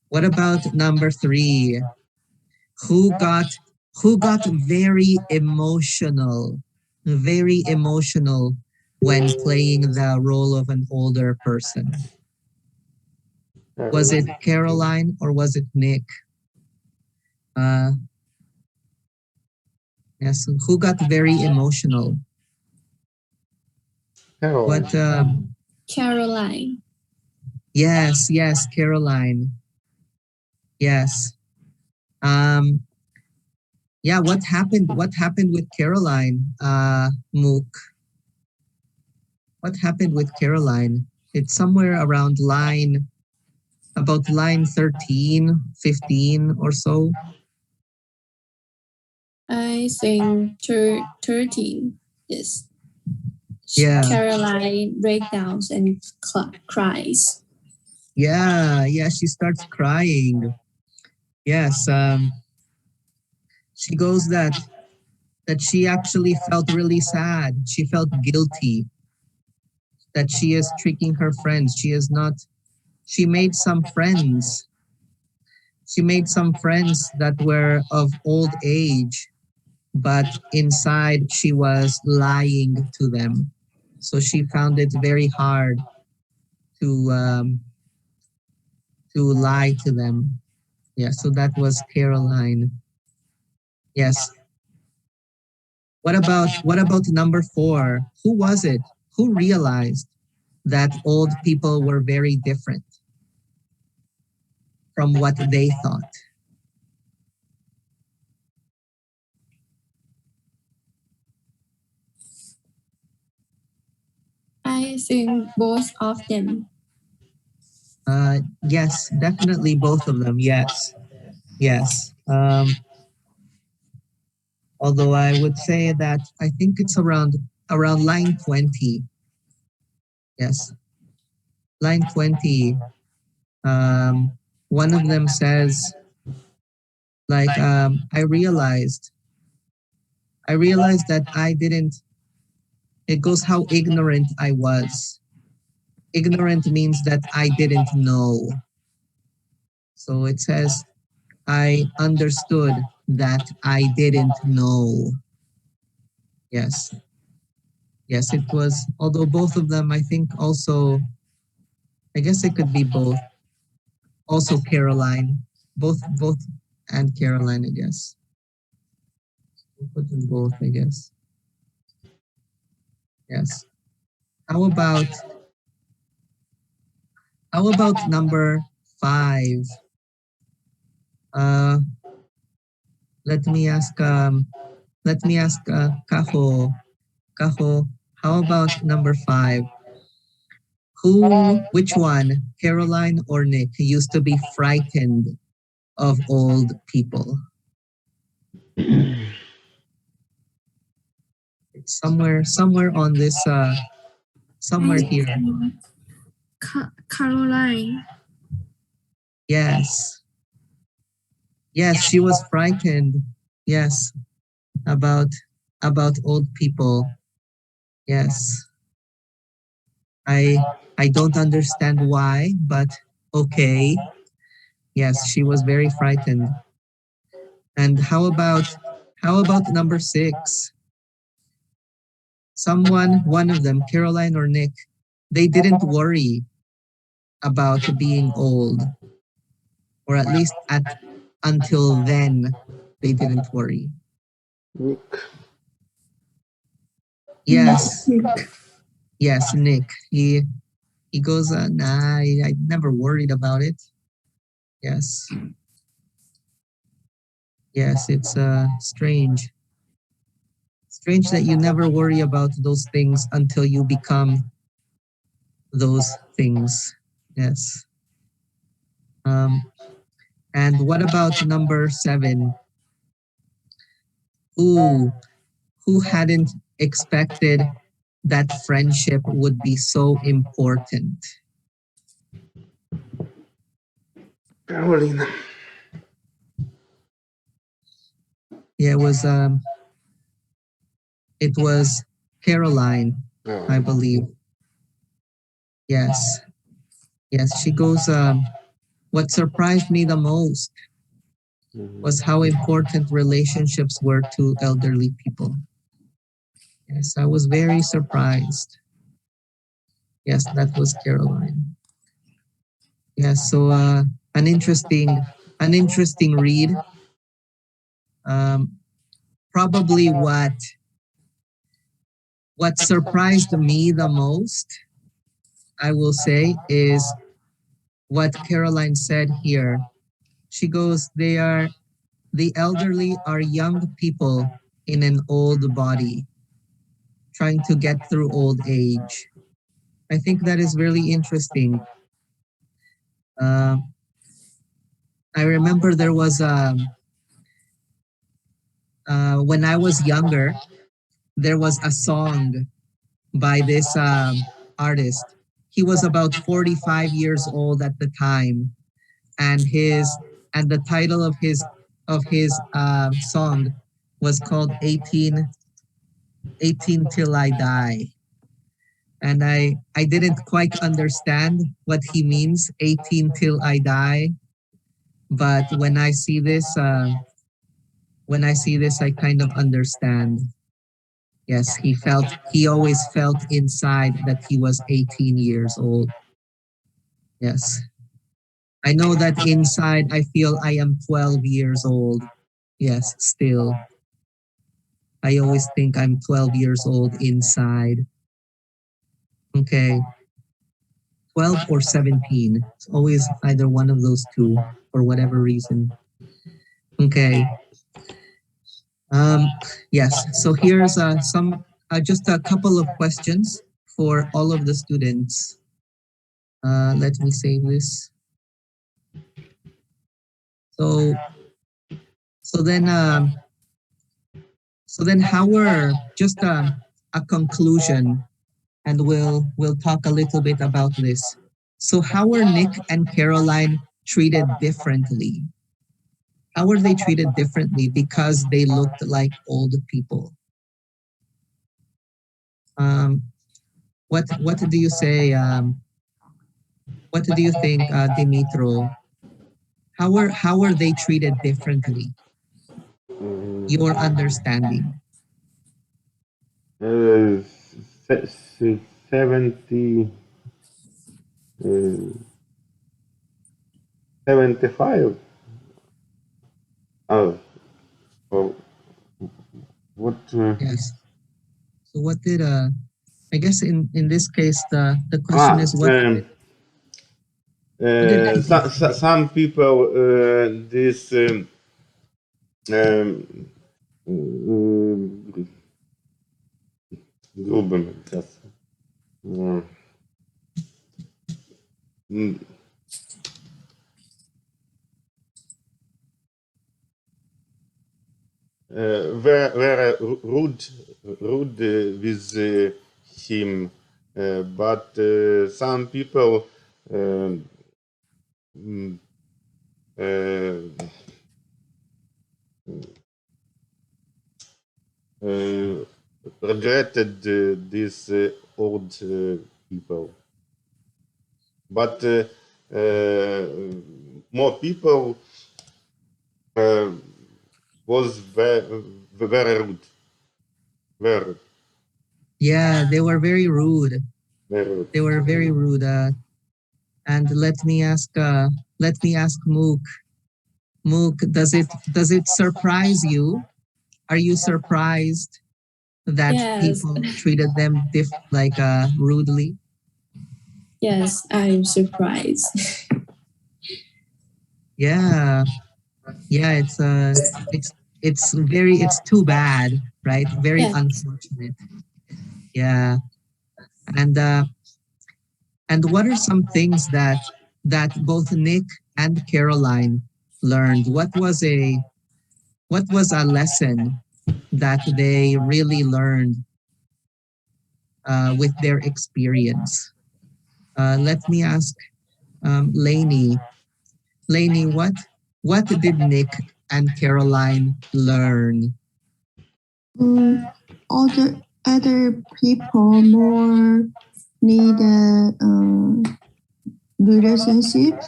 What about number 3? Who got who got very emotional? Very emotional when playing the role of an older person. Was it Caroline or was it Nick? Uh, yes, who got very emotional? Caroline. What? Caroline. Yes, Caroline. Yes. Um. Yeah. What happened? What happened with Caroline? Mook. What happened with Caroline? It's somewhere around about line 13, 15 or so. I think 13. Yes. Yeah. Caroline breakdowns and cries. Yeah, she starts crying. Yes. She goes that she actually felt really sad. She felt guilty that she is tricking her friends. She made some friends. She made some friends that were of old age, but inside she was lying to them. So she found it very hard to lie to them. Yeah, so that was Caroline. Yes. What about number 4? Who was it? Who realized that old people were very different from what they thought? I think both of them. Yes, definitely both of them. Yes. Although I would say that I think it's around line 20. Yes, line 20. One of them says, like, I realized that I didn't. It goes how ignorant I was. Ignorant means that I didn't know. So it says, I understood that I didn't know. Yes. Yes, it was. Although both of them, I think also, I guess it could be both. Also Caroline. Both and Caroline, I guess. We'll put them both, I guess. Yes. How about number 5? Uh let me ask Kaho. Kaho, how about number 5? Which one, Caroline or Nick, used to be frightened of old people? It's somewhere on this, somewhere here. Caroline. Yes. Yes, she was frightened. Yes, about old people. Yes. I don't understand why, but okay. Yes, she was very frightened. And how about How about number 6? One of them, Caroline or Nick, they didn't worry about being old, or at least until then, they didn't worry. Nick. Yes, yes, Nick. He goes, nah, I never worried about it. Yes. Yes, it's strange. Strange that you never worry about those things until you become those things. Yes. And what about number 7? Who hadn't expected that friendship would be so important? Carolina. Yeah, it was Caroline, I believe. Yes. Yes, she goes, what surprised me the most was how important relationships were to elderly people. Yes, I was very surprised. Yes, that was Caroline. Yes, so an interesting read. Probably what surprised me the most, I will say, is what Caroline said here. She goes, the elderly are young people in an old body trying to get through old age. I think that is really interesting. I remember there was when I was younger, there was a song by this artist. He was about 45 years old at the time, and the title of his song was called 18 Till I Die. And I didn't quite understand what he means, 18 till I die. But when I see this, I kind of understand. Yes, he always felt inside that he was 18 years old. Yes. I know that inside I feel I am 12 years old. Yes, still. I always think I'm 12 years old inside. Okay. 12 or 17. It's always either one of those two for whatever reason. Okay. Yes, so here's just a couple of questions for all of the students. Let me save this. So then how were just a conclusion, and we'll talk a little bit about this. So how were Nick and Caroline treated differently? How were they treated differently because they looked like old people? What do you say? What do you think, Dimitro? How were they treated differently? Your understanding. 70, 75. Oh, well, what? Yes. So what did I guess in this case the question is what did people say? Some people this Gruben, das, were rude with him, but some people regretted these old people. But more people was Very rude. Very rude. Yeah, they were very rude. Very rude. They were very rude. And let me ask Mook. Mook, does it surprise you? Are you surprised that Yes. people treated them rudely? Yes, I'm surprised. Yeah. Yeah, it's too bad, right? Very Yeah. unfortunate. Yeah. And what are some things that both Nick and Caroline learned? What was a lesson that they really learned with their experience? Let me ask Lainey. Lainey, what did Nick and Caroline learn? Other people more need a relationship.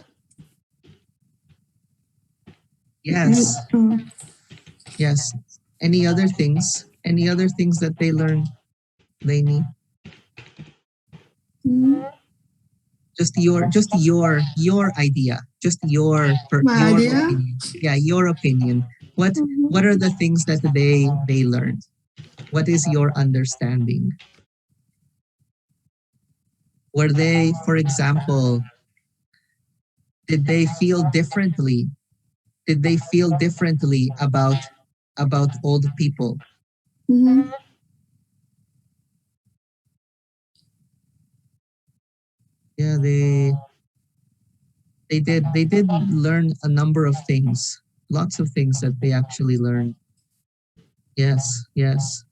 Yes. Yes. Any other things? Any other things that they learned, Lainey? Just your idea. Just your idea? opinion. Yeah, your opinion. What are the things that they learned? What is your understanding? Were they, for example, did they feel differently? Did they feel differently about old people? Yeah, they did learn a number of things. Lots of things that they actually learned. Yes, yes.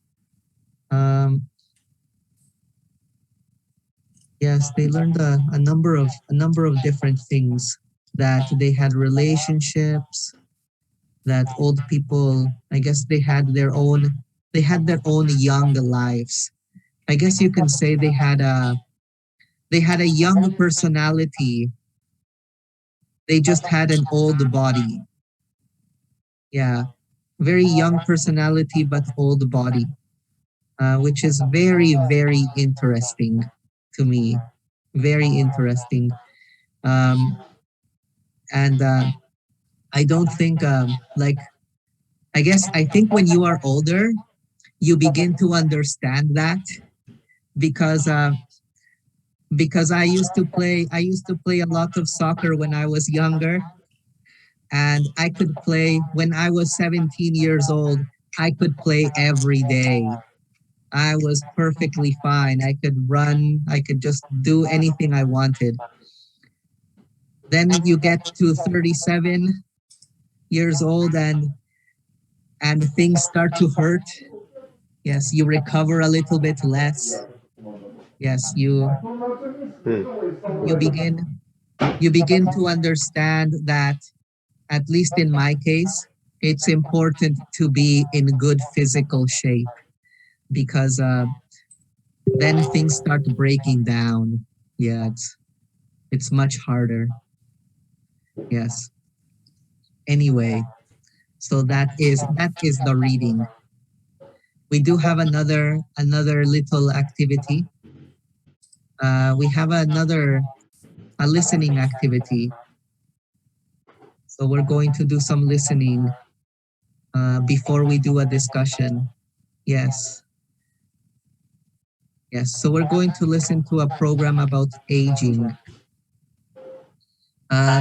Yes, they learned a number of different things, that they had relationships, that old people, I guess they had their own young lives. I guess you can say they had a young personality. They just had an old body. Yeah, very young personality but old body, which is very, very interesting to me. Very interesting. And I don't think I think when you are older, you begin to understand that, because I used to play a lot of soccer when I was younger, and I could play when I was 17 years old. I could play every day. I was perfectly fine. I could run. I could just do anything I wanted. Then you get to 37 years old, and things start to hurt. Yes, you recover a little bit less. Yes, you begin to understand that, at least in my case, it's important to be in good physical shape, because then things start breaking down. Yeah, it's much harder. Yes. Anyway, so that is the reading. We do have another little activity. We have a listening activity. So we're going to do some listening before we do a discussion. Yes. Yes. So we're going to listen to a program about aging.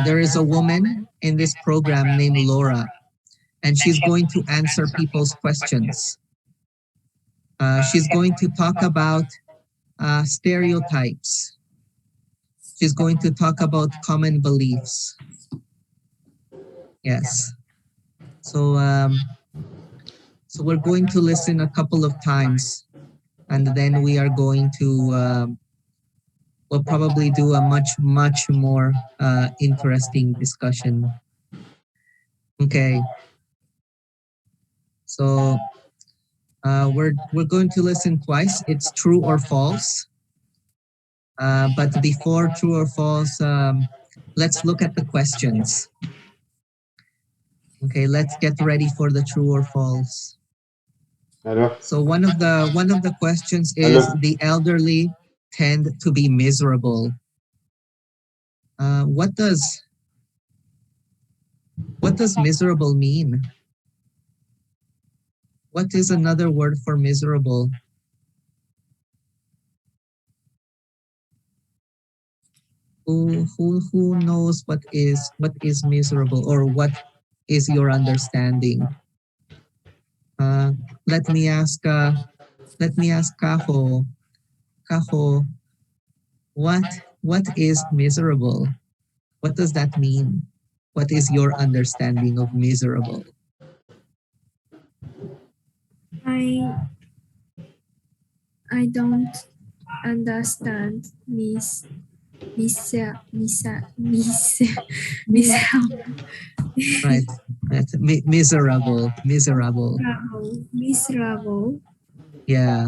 There is a woman in this program named Laura, and she's going to answer people's questions. She's going to talk about stereotypes. She's going to talk about common beliefs. Yes. So we're going to listen a couple of times, and then we are going to we'll probably do a much more interesting discussion. Okay. So we're going to listen twice. It's true or false. But before true or false, let's look at the questions. Okay, let's get ready for the true or false. Hello? So one of the questions is the elderly tend to be miserable. What does miserable mean? What is another word for miserable? Who knows what is miserable, or what is your understanding? Let me ask Kaho. Kaho, what is miserable? What does that mean? What is your understanding of miserable? I don't understand Right. That's miserable. miserable. Yeah.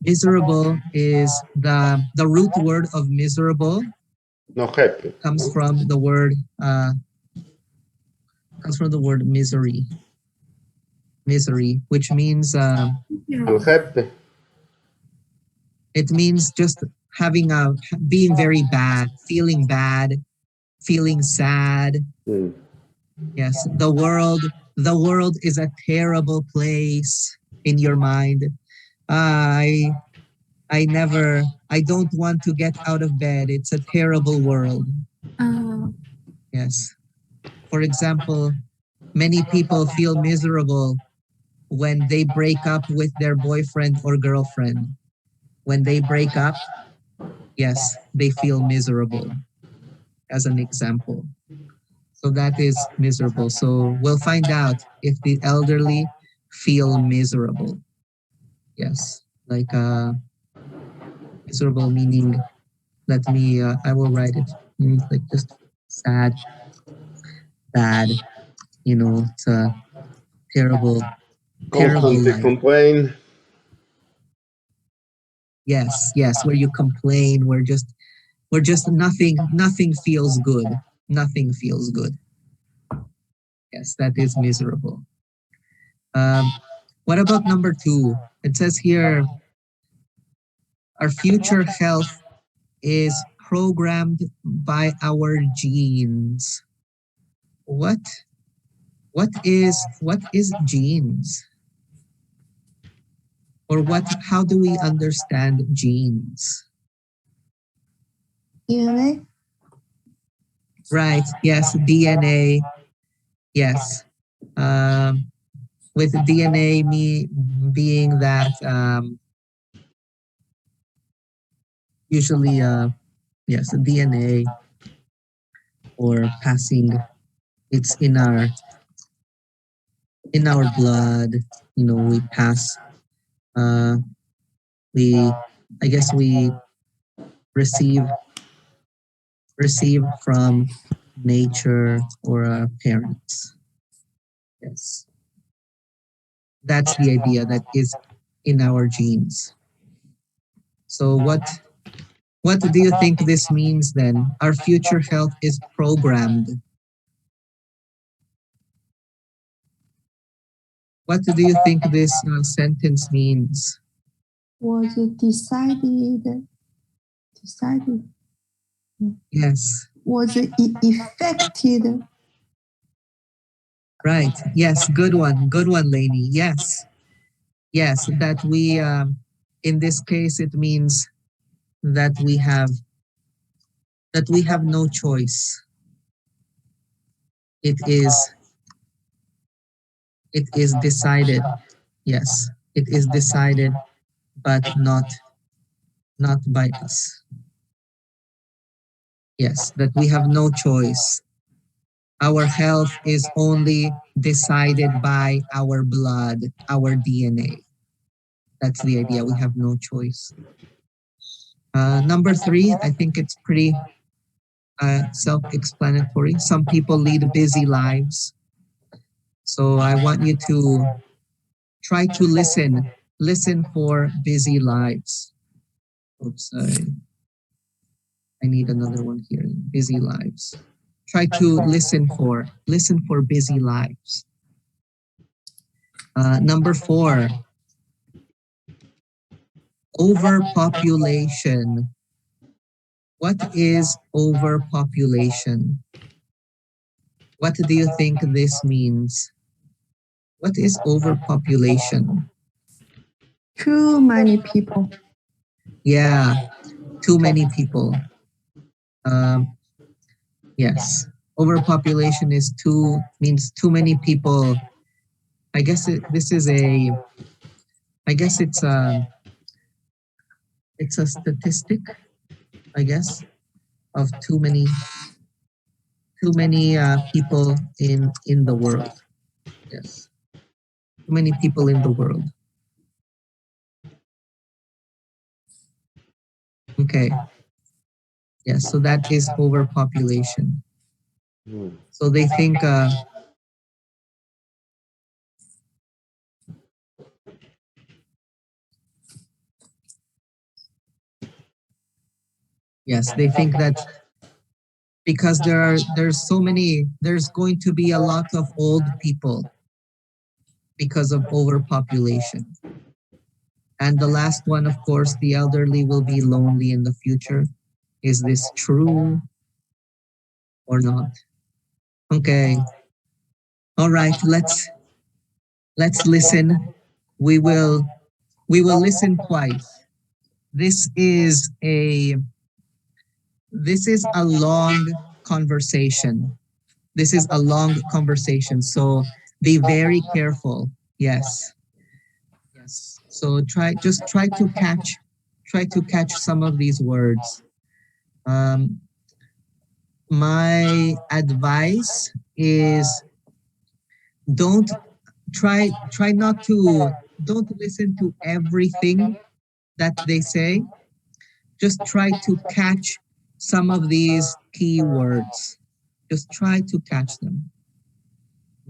Miserable is the root word of miserable No, happy. comes from the word misery. Misery, which means Unhappy. it means just being very bad, feeling sad. Mm. Yes, the world is a terrible place in your mind. I don't want to get out of bed. It's a terrible world. Yes. For example, many people feel miserable when they break up with their boyfriend or girlfriend. When they break up, yes, they feel miserable, as an example. So that is miserable. So we'll find out if the elderly feel miserable. Yes, like miserable meaning. Let me. I will write it. Means like just sad, bad. It's a terrible Constantly life. complain. Yes, where you complain, we're just nothing feels good. Nothing feels good. Yes, that is miserable. What about number 2? It says here, our future health is programmed by our genes. What is genes? Or how do we understand genes? DNA? Right, yes, DNA. Yes. With DNA being that usually yes, DNA, or passing, it's in our blood. We pass, we I guess we receive from nature or our parents. Yes, that's the idea, that is in our genes. So what do you think this means then? Our future health is programmed. What do you think this sentence means? Was decided. Yes. Was affected. Right. Yes. Good one. Good one, Lainey. Yes. Yes. That we, in this case, it means that we have no choice. It is decided. Yes. It is decided, but not by us. Yes. That we have no choice. Our health is only decided by our blood, our DNA. That's the idea. We have no choice. Number 3, I think it's pretty self-explanatory. Some people lead busy lives. So I want you to try to listen for busy lives. Oops, I need another one here. Busy lives. Try to listen for busy lives. Number 4, overpopulation. What is overpopulation? What do you think this means? What is overpopulation? Too many people. Yeah, too many people. Yes, overpopulation means too many people. I guess it's a statistic, I guess, of too many people in the world. Yes, too many people in the world. Okay. Yes, so that is overpopulation. So they think yes, they think that because there's going to be a lot of old people because of overpopulation. And the last one, of course, the elderly will be lonely in the future. Is this true or not? Okay. All right, let's listen. We will listen twice. This is a long conversation. This is a long conversation, so be very careful. Yes. Yes. So try to catch some of these words. My advice is don't try not to don't listen to everything that they say. Just try to catch some of these key words. Just try to catch them.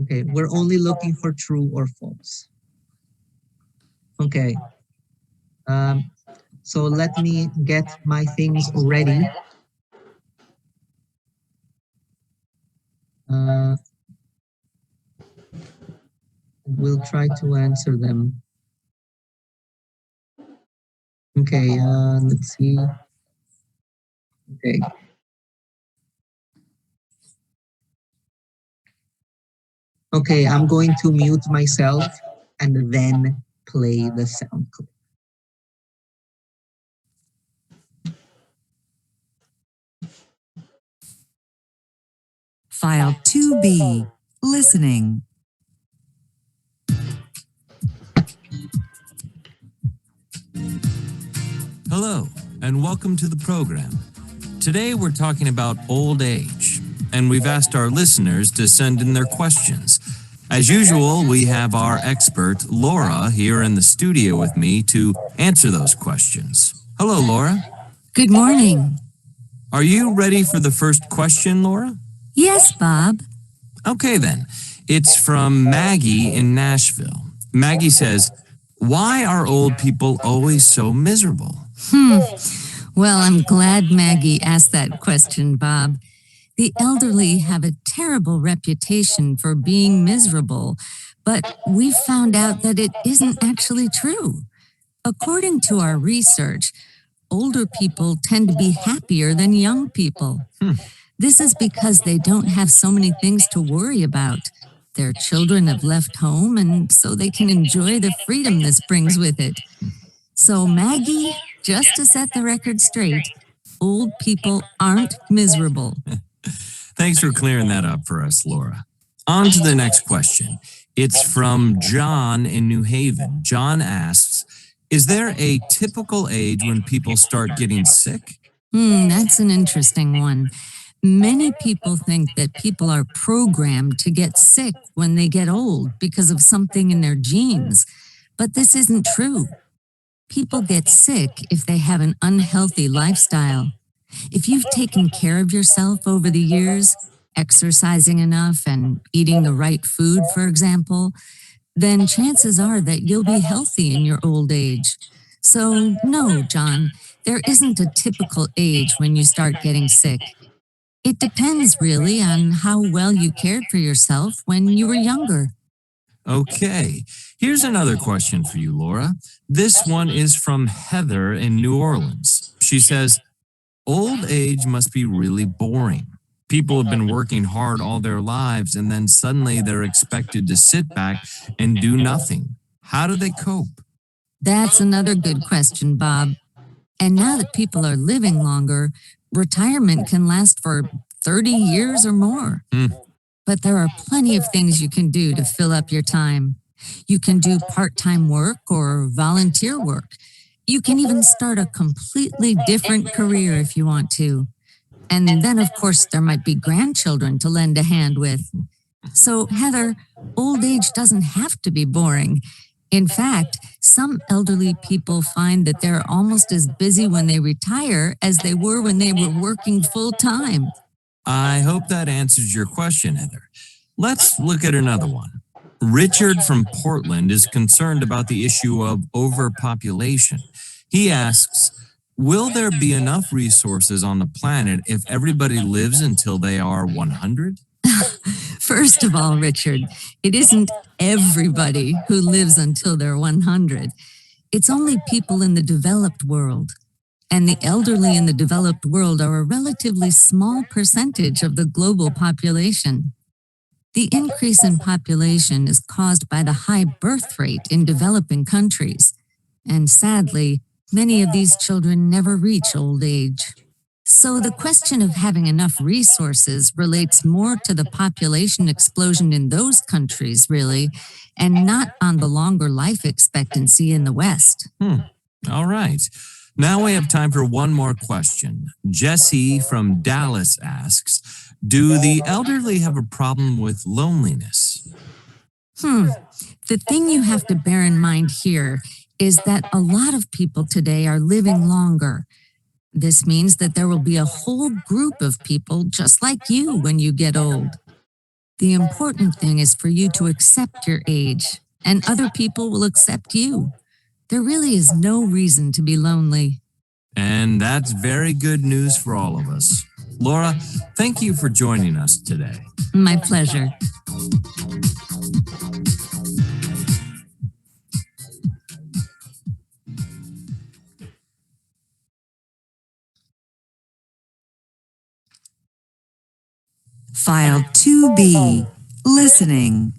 Okay, we're only looking for true or false. Okay. So let me get my things ready. We'll try to answer them. Okay, let's see. Okay. Okay, I'm going to mute myself and then play the sound clip. File 2B, listening. Hello, and welcome to the program. Today we're talking about old age, and we've asked our listeners to send in their questions. As usual, we have our expert, Laura, here in the studio with me to answer those questions. Hello, Laura. Good morning. Are you ready for the first question, Laura? Yes, Bob. Okay, then. It's from Maggie in Nashville. Maggie says, "Why are old people always so miserable?" Well, I'm glad Maggie asked that question, Bob. The elderly have a terrible reputation for being miserable, but we've found out that it isn't actually true. According to our research, older people tend to be happier than young people. This is because they don't have so many things to worry about. Their children have left home, and so they can enjoy the freedom this brings with it. So, Maggie, just to set the record straight, old people aren't miserable. Thanks for clearing that up for us, Laura. On to the next question. It's from John in New Haven. John asks, "Is there a typical age when people start getting sick?" That's an interesting one. Many people think that people are programmed to get sick when they get old because of something in their genes, but this isn't true. People get sick if they have an unhealthy lifestyle. If you've taken care of yourself over the years, exercising enough and eating the right food, for example, then chances are that you'll be healthy in your old age. So, no, John, there isn't a typical age when you start getting sick. It depends really on how well you cared for yourself when you were younger. Okay, here's another question for you, Laura. This one is from Heather in New Orleans. She says, old age must be really boring. People have been working hard all their lives and then suddenly they're expected to sit back and do nothing. How do they cope? That's another good question, Bob. And now that people are living longer, retirement can last for 30 years or more. But there are plenty of things you can do to fill up your time. You can do part-time work or volunteer work. You can even start a completely different career if you want to. And then, of course, there might be grandchildren to lend a hand with. So, Heather, old age doesn't have to be boring. In fact, some elderly people find that they're almost as busy when they retire as they were when they were working full time. I hope that answers your question, Heather. Let's look at another one. Richard from Portland is concerned about the issue of overpopulation. He asks, will there be enough resources on the planet if everybody lives until they are 100? First of all, Richard, it isn't everybody who lives until they're 100. It's only people in the developed world. And the elderly in the developed world are a relatively small percentage of the global population. The increase in population is caused by the high birth rate in developing countries. And sadly, many of these children never reach old age. So the question of having enough resources relates more to the population explosion in those countries, really, and not on the longer life expectancy in the West. All right. Now we have time for one more question. Jesse from Dallas asks, do the elderly have a problem with loneliness? The thing you have to bear in mind here is that a lot of people today are living longer. This means that there will be a whole group of people just like you when you get old. The important thing is for you to accept your age, and other people will accept you. There really is no reason to be lonely. And that's very good news for all of us. Laura, thank you for joining us today. My pleasure. File 2B, listening.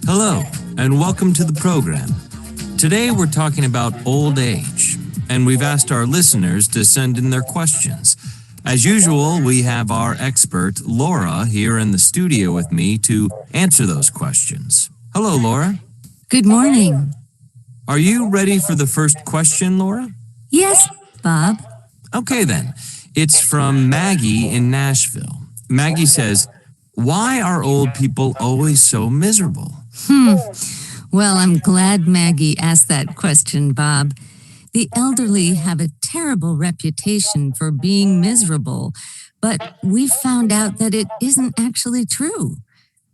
Hello, and welcome to the program. Today we're talking about old age, and we've asked our listeners to send in their questions. As usual, we have our expert, Laura, here in the studio with me to answer those questions. Hello, Laura. Good morning. Are you ready for the first question, Laura? Yes, Bob. Okay, then. It's from Maggie in Nashville. Maggie says, why are old people always so miserable? Well, I'm glad Maggie asked that question, Bob. The elderly have a terrible reputation for being miserable, but we've found out that it isn't actually true.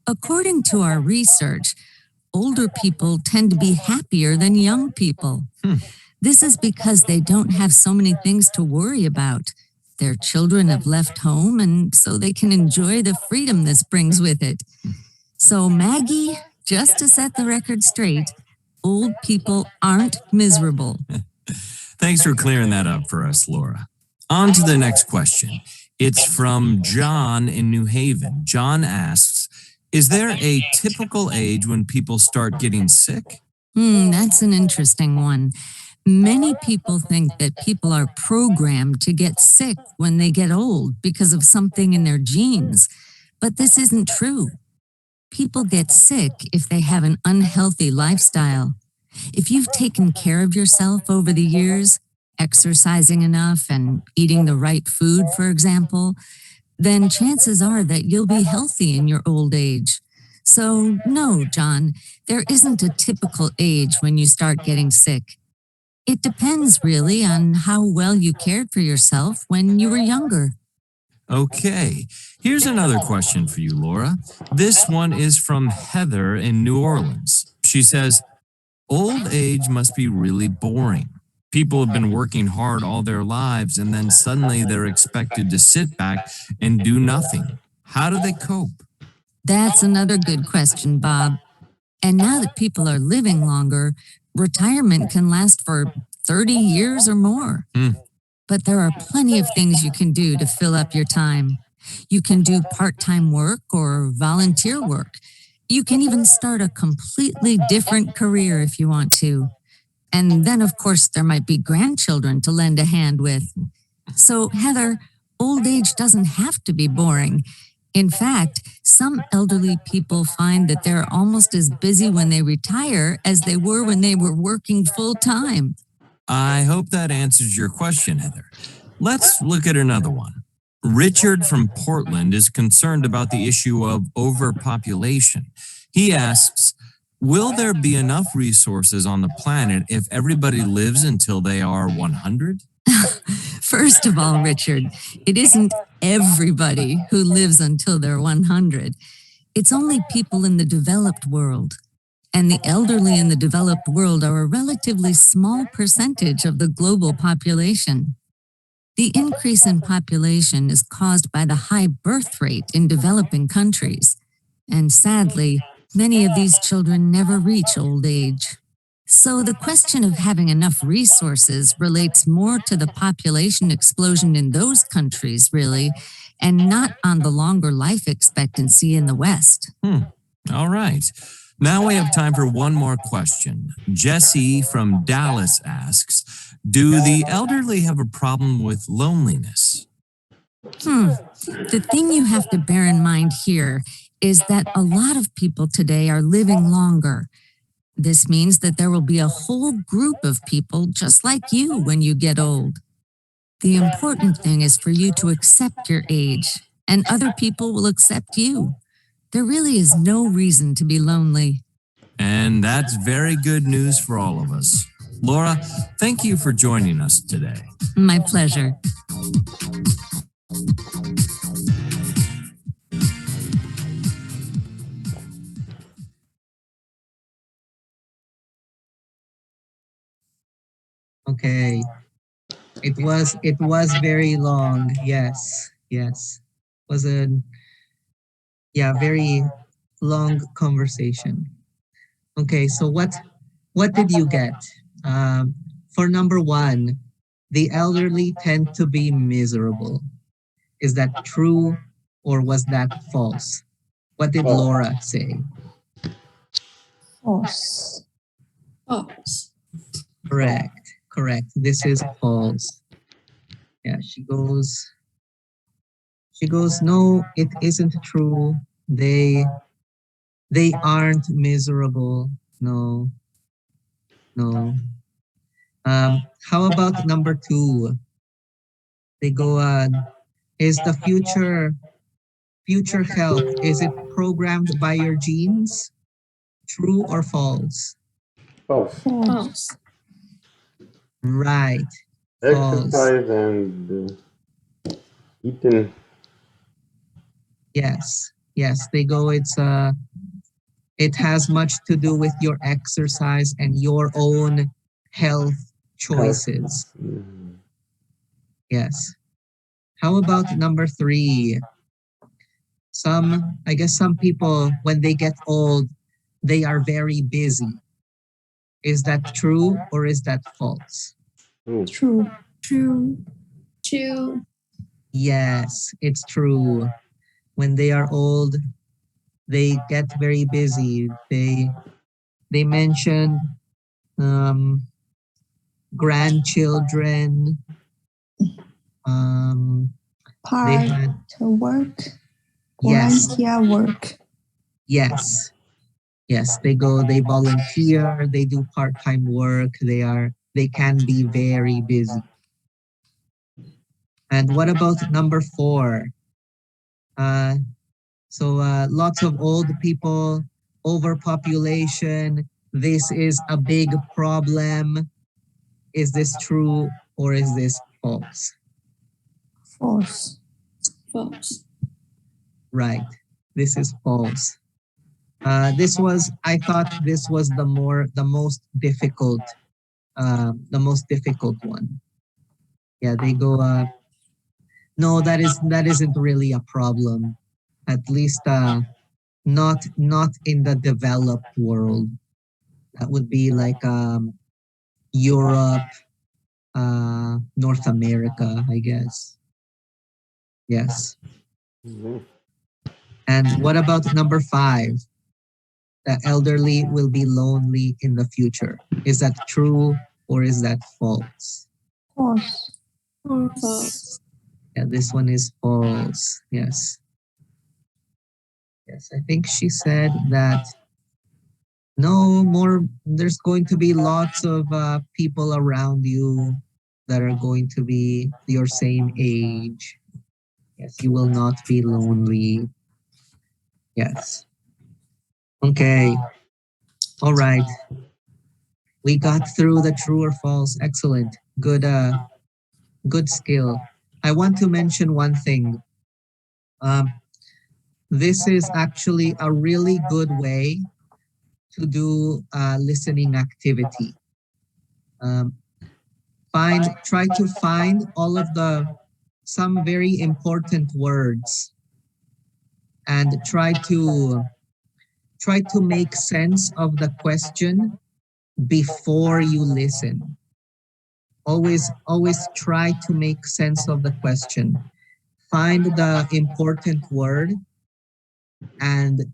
According to our research, older people tend to be happier than young people. This is because they don't have so many things to worry about. Their children have left home, and so they can enjoy the freedom this brings with it. So, Maggie, just to set the record straight, old people aren't miserable. Thanks for clearing that up for us, Laura. On to the next question. It's from John in New Haven. John asks, is there a typical age when people start getting sick? That's an interesting one. Many people think that people are programmed to get sick when they get old because of something in their genes, but this isn't true. People get sick if they have an unhealthy lifestyle. If you've taken care of yourself over the years, exercising enough and eating the right food, for example, then chances are that you'll be healthy in your old age. So no, John, there isn't a typical age when you start getting sick. It depends really on how well you cared for yourself when you were younger. Okay, here's another question for you, Laura. This one is from Heather in New Orleans. She says, old age must be really boring. People have been working hard all their lives and then suddenly they're expected to sit back and do nothing. How do they cope? That's another good question, Bob. And now that people are living longer, retirement can last for 30 years or more. But there are plenty of things you can do to fill up your time. You can do part-time work or volunteer work. You can even start a completely different career if you want to. And then, of course, there might be grandchildren to lend a hand with. So, Heather, old age doesn't have to be boring. In fact, some elderly people find that they're almost as busy when they retire as they were when they were working full time. I hope that answers your question, Heather. Let's look at another one. Richard from Portland is concerned about the issue of overpopulation. He asks, will there be enough resources on the planet if everybody lives until they are 100? First of all, Richard, it isn't everybody who lives until they're 100. It's only people in the developed world. And the elderly in the developed world are a relatively small percentage of the global population. The increase in population is caused by the high birth rate in developing countries. And sadly, many of these children never reach old age. So the question of having enough resources relates more to the population explosion in those countries, really, and not on the longer life expectancy in the West. All right. Now we have time for one more question. Jesse from Dallas asks, do the elderly have a problem with loneliness? The thing you have to bear in mind here is that a lot of people today are living longer. This means that there will be a whole group of people just like you when you get old. The important thing is for you to accept your age, and other people will accept you. There really is no reason to be lonely. And that's very good news for all of us. Laura, thank you for joining us today. My pleasure. Okay. It was very long. Yes. Yes. It was a very long conversation. Okay, so what did you get? For number one, the elderly tend to be miserable. Is that true or was that false? What did Laura say? False. False. Correct. This is false. Yeah, she goes, no, it isn't true. They aren't miserable. No. How about number two? They go is the future health, is it programmed by your genes? True or false? False. False. Right. False. Exercise and eating. Yes. They go, it has much to do with your exercise and your own health choices. Yes. How about number three? I guess some people, when they get old, they are very busy. Is that true or is that false? True. True. Yes, it's true. When they are old, they get very busy. They mentioned grandchildren. Part work. Yes. Volunteer work. Yes, they go, they volunteer, they do part-time work, they can be very busy. And what about number four? Lots of old people, overpopulation, this is a big problem. Is this true or is this false? False. False. Right, this is false. I thought this was the most difficult the most difficult one. Yeah, they go, no, that isn't really a problem. At least not in the developed world. That would be like Europe, North America, I guess. Yes. Mhm. And what about number 5? The elderly will be lonely in the future. Is that true or is that false? False. False. Yeah, this one is false. Yes. Yes, I think she said that no more, there's going to be lots of people around you that are going to be your same age. Yes, you will not be lonely. Yes. Okay. All right. We got through the true or false. Excellent. Good skill. I want to mention one thing. This is actually a really good way to do a listening activity. Try to find all of some very important words and try to make sense of the question before you listen. Always try to make sense of the question. Find the important word and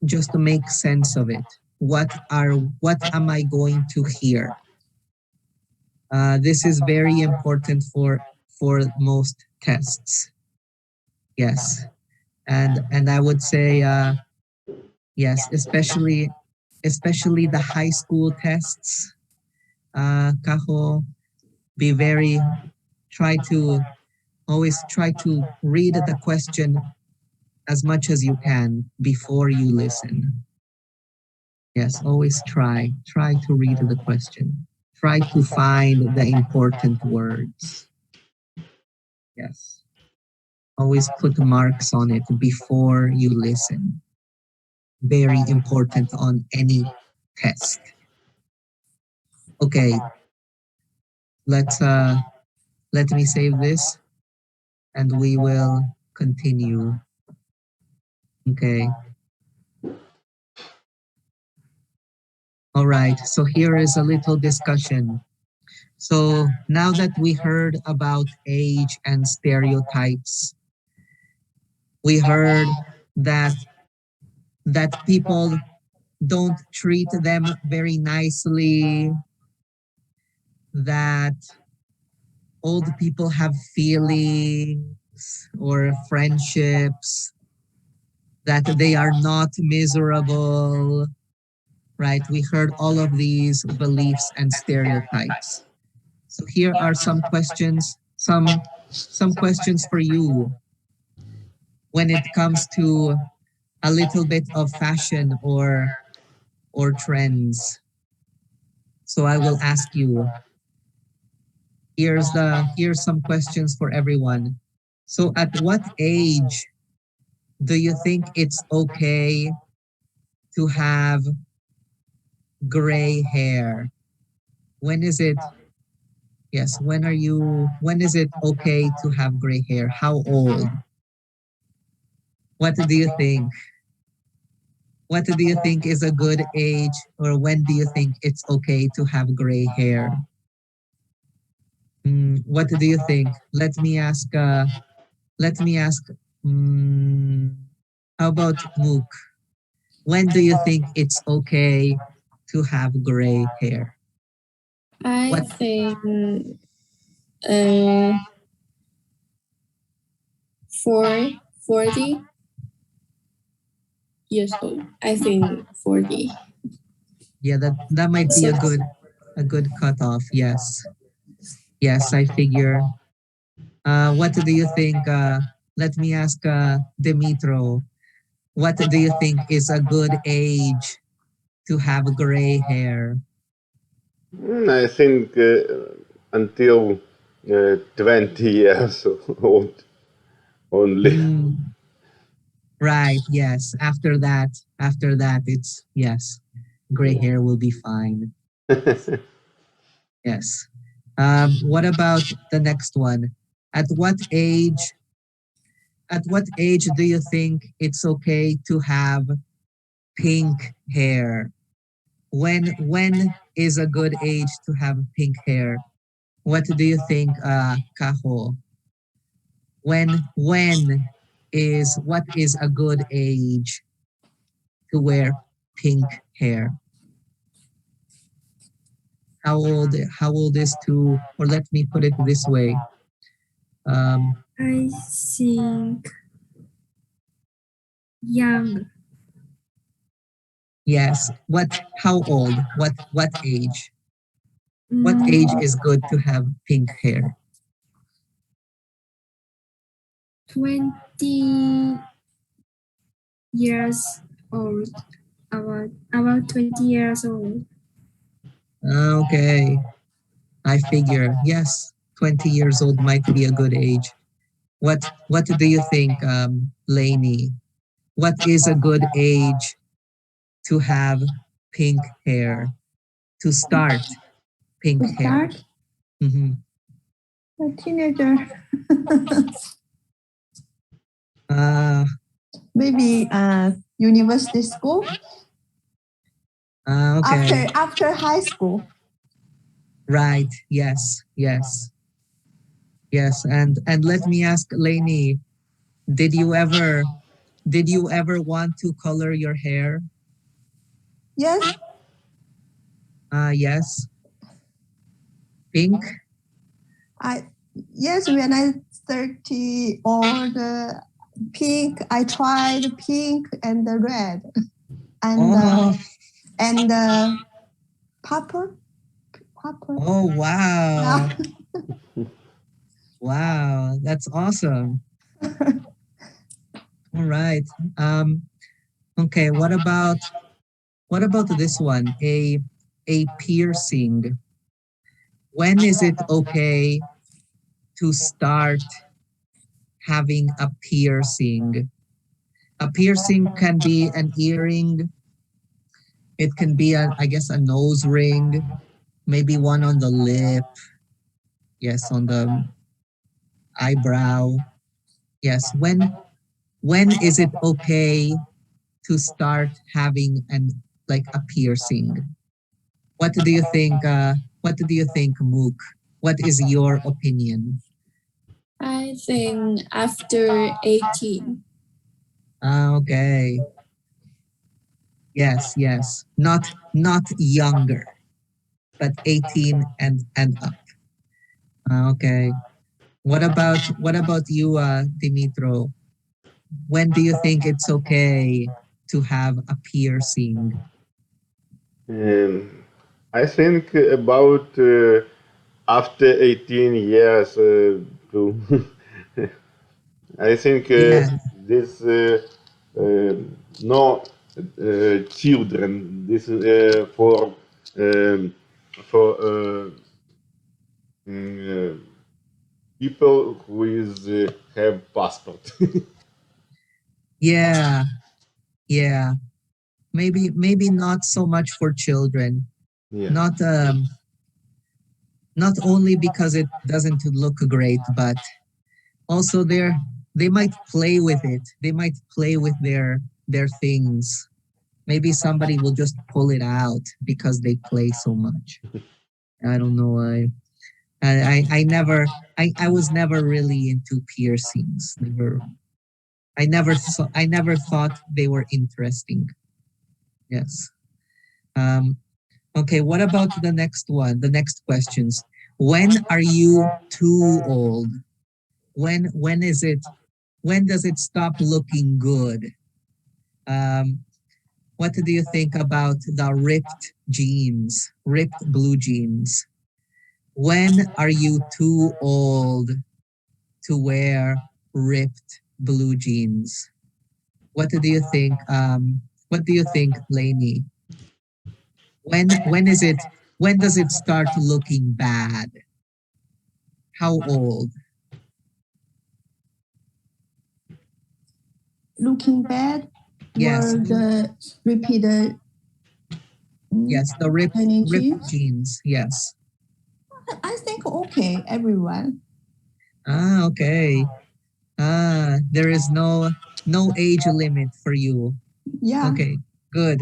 just to make sense of it. What am I going to hear? This is very important for most tests. Yes, and I would say yes, especially the high school tests. Kaho, be very always try to read the question as much as you can before you listen. Yes, always try to read the question. Try to find the important words. Yes. Always put marks on it before you listen. Very important on any test. Okay. Let me save this and we will continue. Okay. All right. So here is a little discussion. So now that we heard about age and stereotypes, we heard that people don't treat them very nicely, that old people have feelings or friendships, that they are not miserable, right? We heard all of these beliefs and stereotypes. So here are some questions, some questions for you when it comes to a little bit of fashion or trends. So I will ask you, here's some questions for everyone. So at what age do you think it's okay to have gray hair? When is it? Yes, when is it okay to have gray hair? How old? What do you think? What do you think is a good age, or when do you think it's okay to have gray hair? What do you think? Let me ask. Let me ask. Mm, how about Mook? When do you think it's okay to have gray hair? I What? think uh, 40 years old. I think 40. Yeah, that might be So a good cutoff. Yes, yes, I figure. What do you think? Let me ask Dimitro. What do you think is a good age to have gray hair? I think until 20 years old only. Right, yes. After that, it's yes. Gray hair will be fine. Yes. What about the next one? At what age? At what age do you think it's okay to have pink hair? When is a good age to have pink hair? What do you think, Kaho? What is a good age to wear pink hair? How old is to, or let me put it this way. I think young. Yes. How old? What age? What Mm, age is good to have pink hair? 20 years old. About 20 years old. Okay. I figure, yes, 20 years old might be a good age. What do you think, Lainey? What is a good age to have pink hair? To start pink To hair? start, Mhm. a teenager, Uh, maybe university school, okay. after high school. Right. Yes. Yes. Yes. And let me ask Lainey, did you ever want to color your hair? Yes, Yes. Pink? I yes, when I 30 or the pink, I tried pink and the red and Oh, purple. oh wow. Yeah. Wow, that's awesome. All right. Um, okay, what about this one? A piercing. When is it okay to start having a piercing? A piercing can be an earring. It can be I guess a nose ring, maybe one on the lip. Yes, on the eyebrow. Yes, when is it okay to start having a piercing? What do you think? What do you think, Mook? What is your opinion? I think after 18. Okay. Yes, yes. Not younger, but 18 and up. Okay. What about you, Dimitro? When do you think it's okay to have a piercing? I think about after 18 years to I think Yes. this uh, no children. This for people who is have passport. Yeah. Yeah. Maybe not so much for children. Yeah. Not only because it doesn't look great, but also they might play with it. They might play with their things. Maybe somebody will just pull it out because they play so much. I don't know. I was never really into piercings. I never thought they were interesting. Yes. Um, okay, what about the next one? The next questions. When are you too old? When is it? When does it stop looking good? Um, what do you think about the ripped jeans, ripped blue jeans? When are you too old to wear ripped blue jeans? What do you think? What do you think, Lainey? When is it? When does it start looking bad? How old? Looking bad. Yes, Were the repeated yes, the ripped any jeans? jeans. Yes. I think okay, everyone. Okay. There is no age limit for you. Yeah. Okay, good.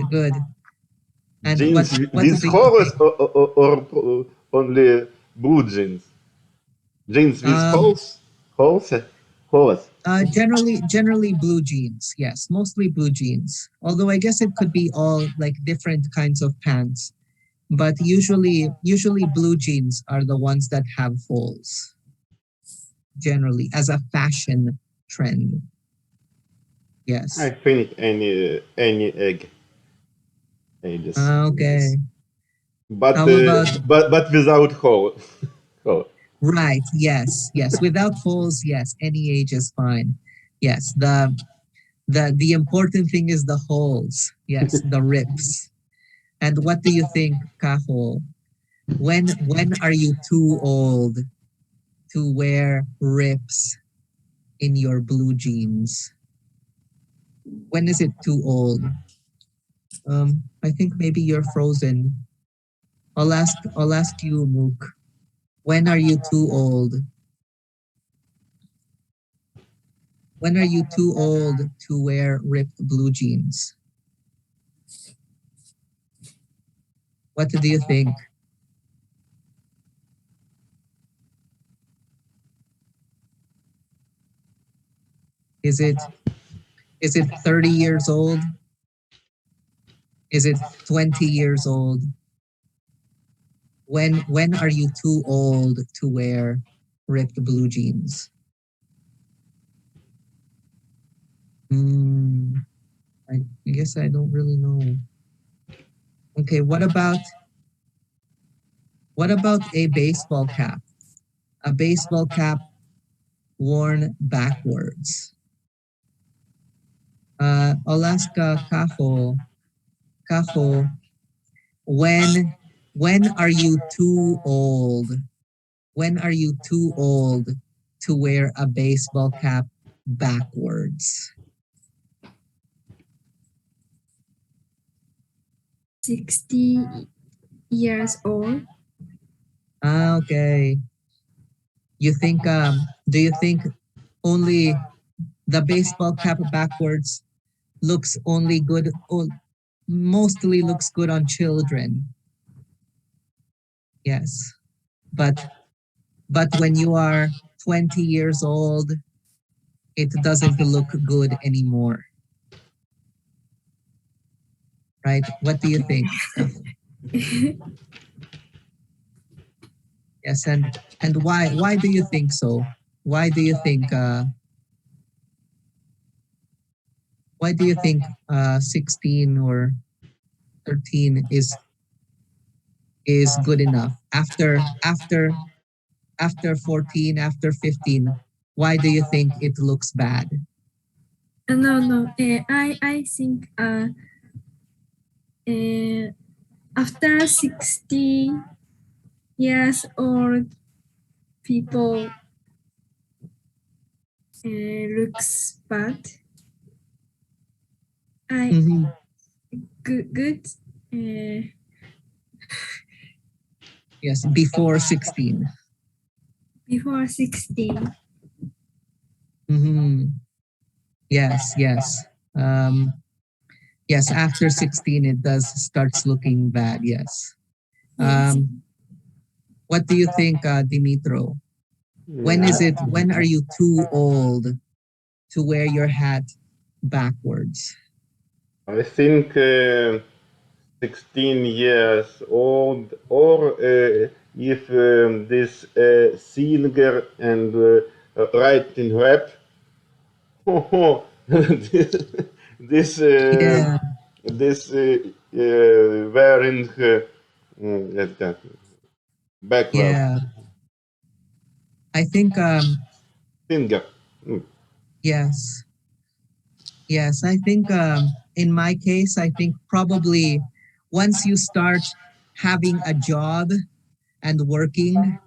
And Jeans what with do you holes think? or only blue jeans? Jeans with Um, holes? Holes? Holes. generally blue jeans. Yes, mostly blue jeans. Although I guess it could be all like different kinds of pants, but usually blue jeans are the ones that have holes. Generally, as a fashion trend. I Yes. think any egg ages. Okay. But How about but without hole. Hole. right? Yes. Without holes, yes. Any age is fine. Yes. The important thing is the holes. Yes, the rips. And what do you think, Kaho? When are you too old to wear rips in your blue jeans? When is it too old? I think maybe you're frozen. I'll ask you, Mook. When are you too old? When are you too old to wear ripped blue jeans? What do you think? Is it 30 years old? Is it 20 years old? When are you too old to wear ripped blue jeans? I guess I don't really know. Okay, what about a baseball cap? A baseball cap worn backwards. I'll ask Kaho. Kaho, when are you too old? When are you too old to wear a baseball cap backwards? 60 years old. Okay. You think do you think only the baseball cap backwards looks only good mostly looks good on children? Yes. But when you are 20 years old, it doesn't look good anymore. Right? What do you think, Kaho? Yes, and why do you think so? Why do you think 16 or 13 is good enough? After 14, after 15, why do you think it looks bad? No. I think after 60 years old, people looks bad. I Mhm. good. Uh, Yes, before 16. before 16. Yes. Um, yes, after 16 it does starts looking bad, yes. Yes. What do you think, Dimitro? Yeah. When are you too old to wear your hat backwards? I think 16 years old, or if this singer and writing rap, this this, Yeah, this wearing backwards yeah. I think singer. Mm. yes. Yes, I think in my case, I think probably once you start having a job and working,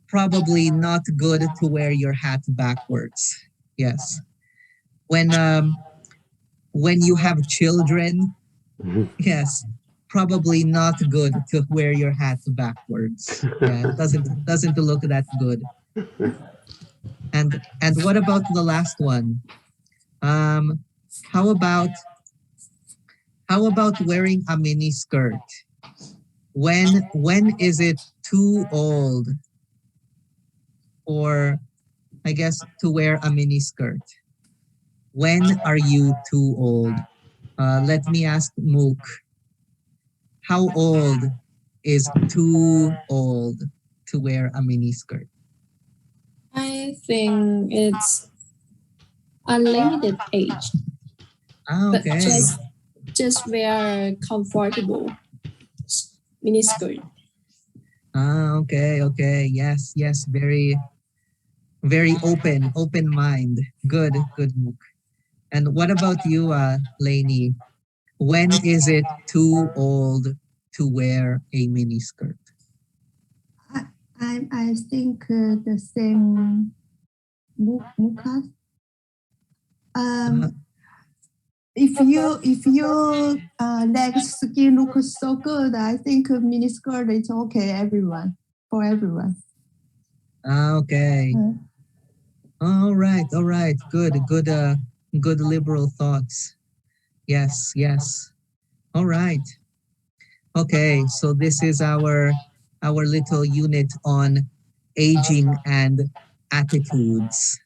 probably not good to wear your hat backwards. Yes. When um when you have children, yes. probably not good to wear your hat backwards. Yeah, it doesn't look that good. And what about the last one? How about wearing a mini skirt? When is it too old for, I guess, to wear a mini skirt? When are you too old? Let me ask Mook. How old is too old to wear a mini skirt? I think it's unlimited age, but Okay. just wear comfortable miniskirt. Okay. Yes. Very open mind. Good, Mook. And what about you, Lainey? When is it too old to wear a mini skirt? I think the same Mukas. If your leg skin looks so good, I think mini skirt is okay. For everyone. Okay. All right. Good liberal thoughts. Yes. All right. Okay, so this is our little unit on aging and attitudes.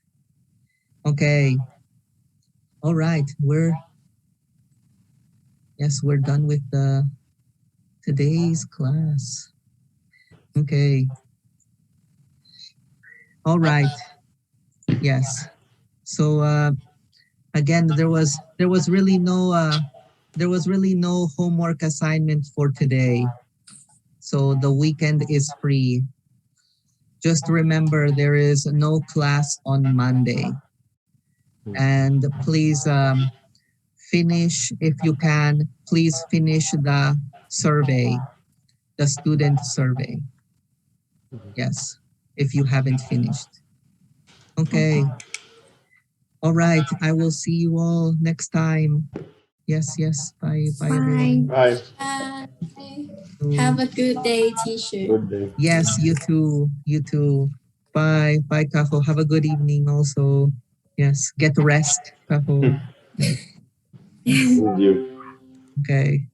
Okay. All right, we're done with today's class. Okay. All right. Yes. So again, there was really no homework assignment for today. So the weekend is free. Just remember there is no class on Monday. And please finish, if you can, please finish the survey, the student survey. Yes, if you haven't finished. Okay. All right, I will see you all next time. Yes. Bye everyone. Bye. Have a good day, teacher. Good day. Yes, you too. Bye, Kako. Have a good evening also. Yes, get rest, Kako. Thank you. Okay.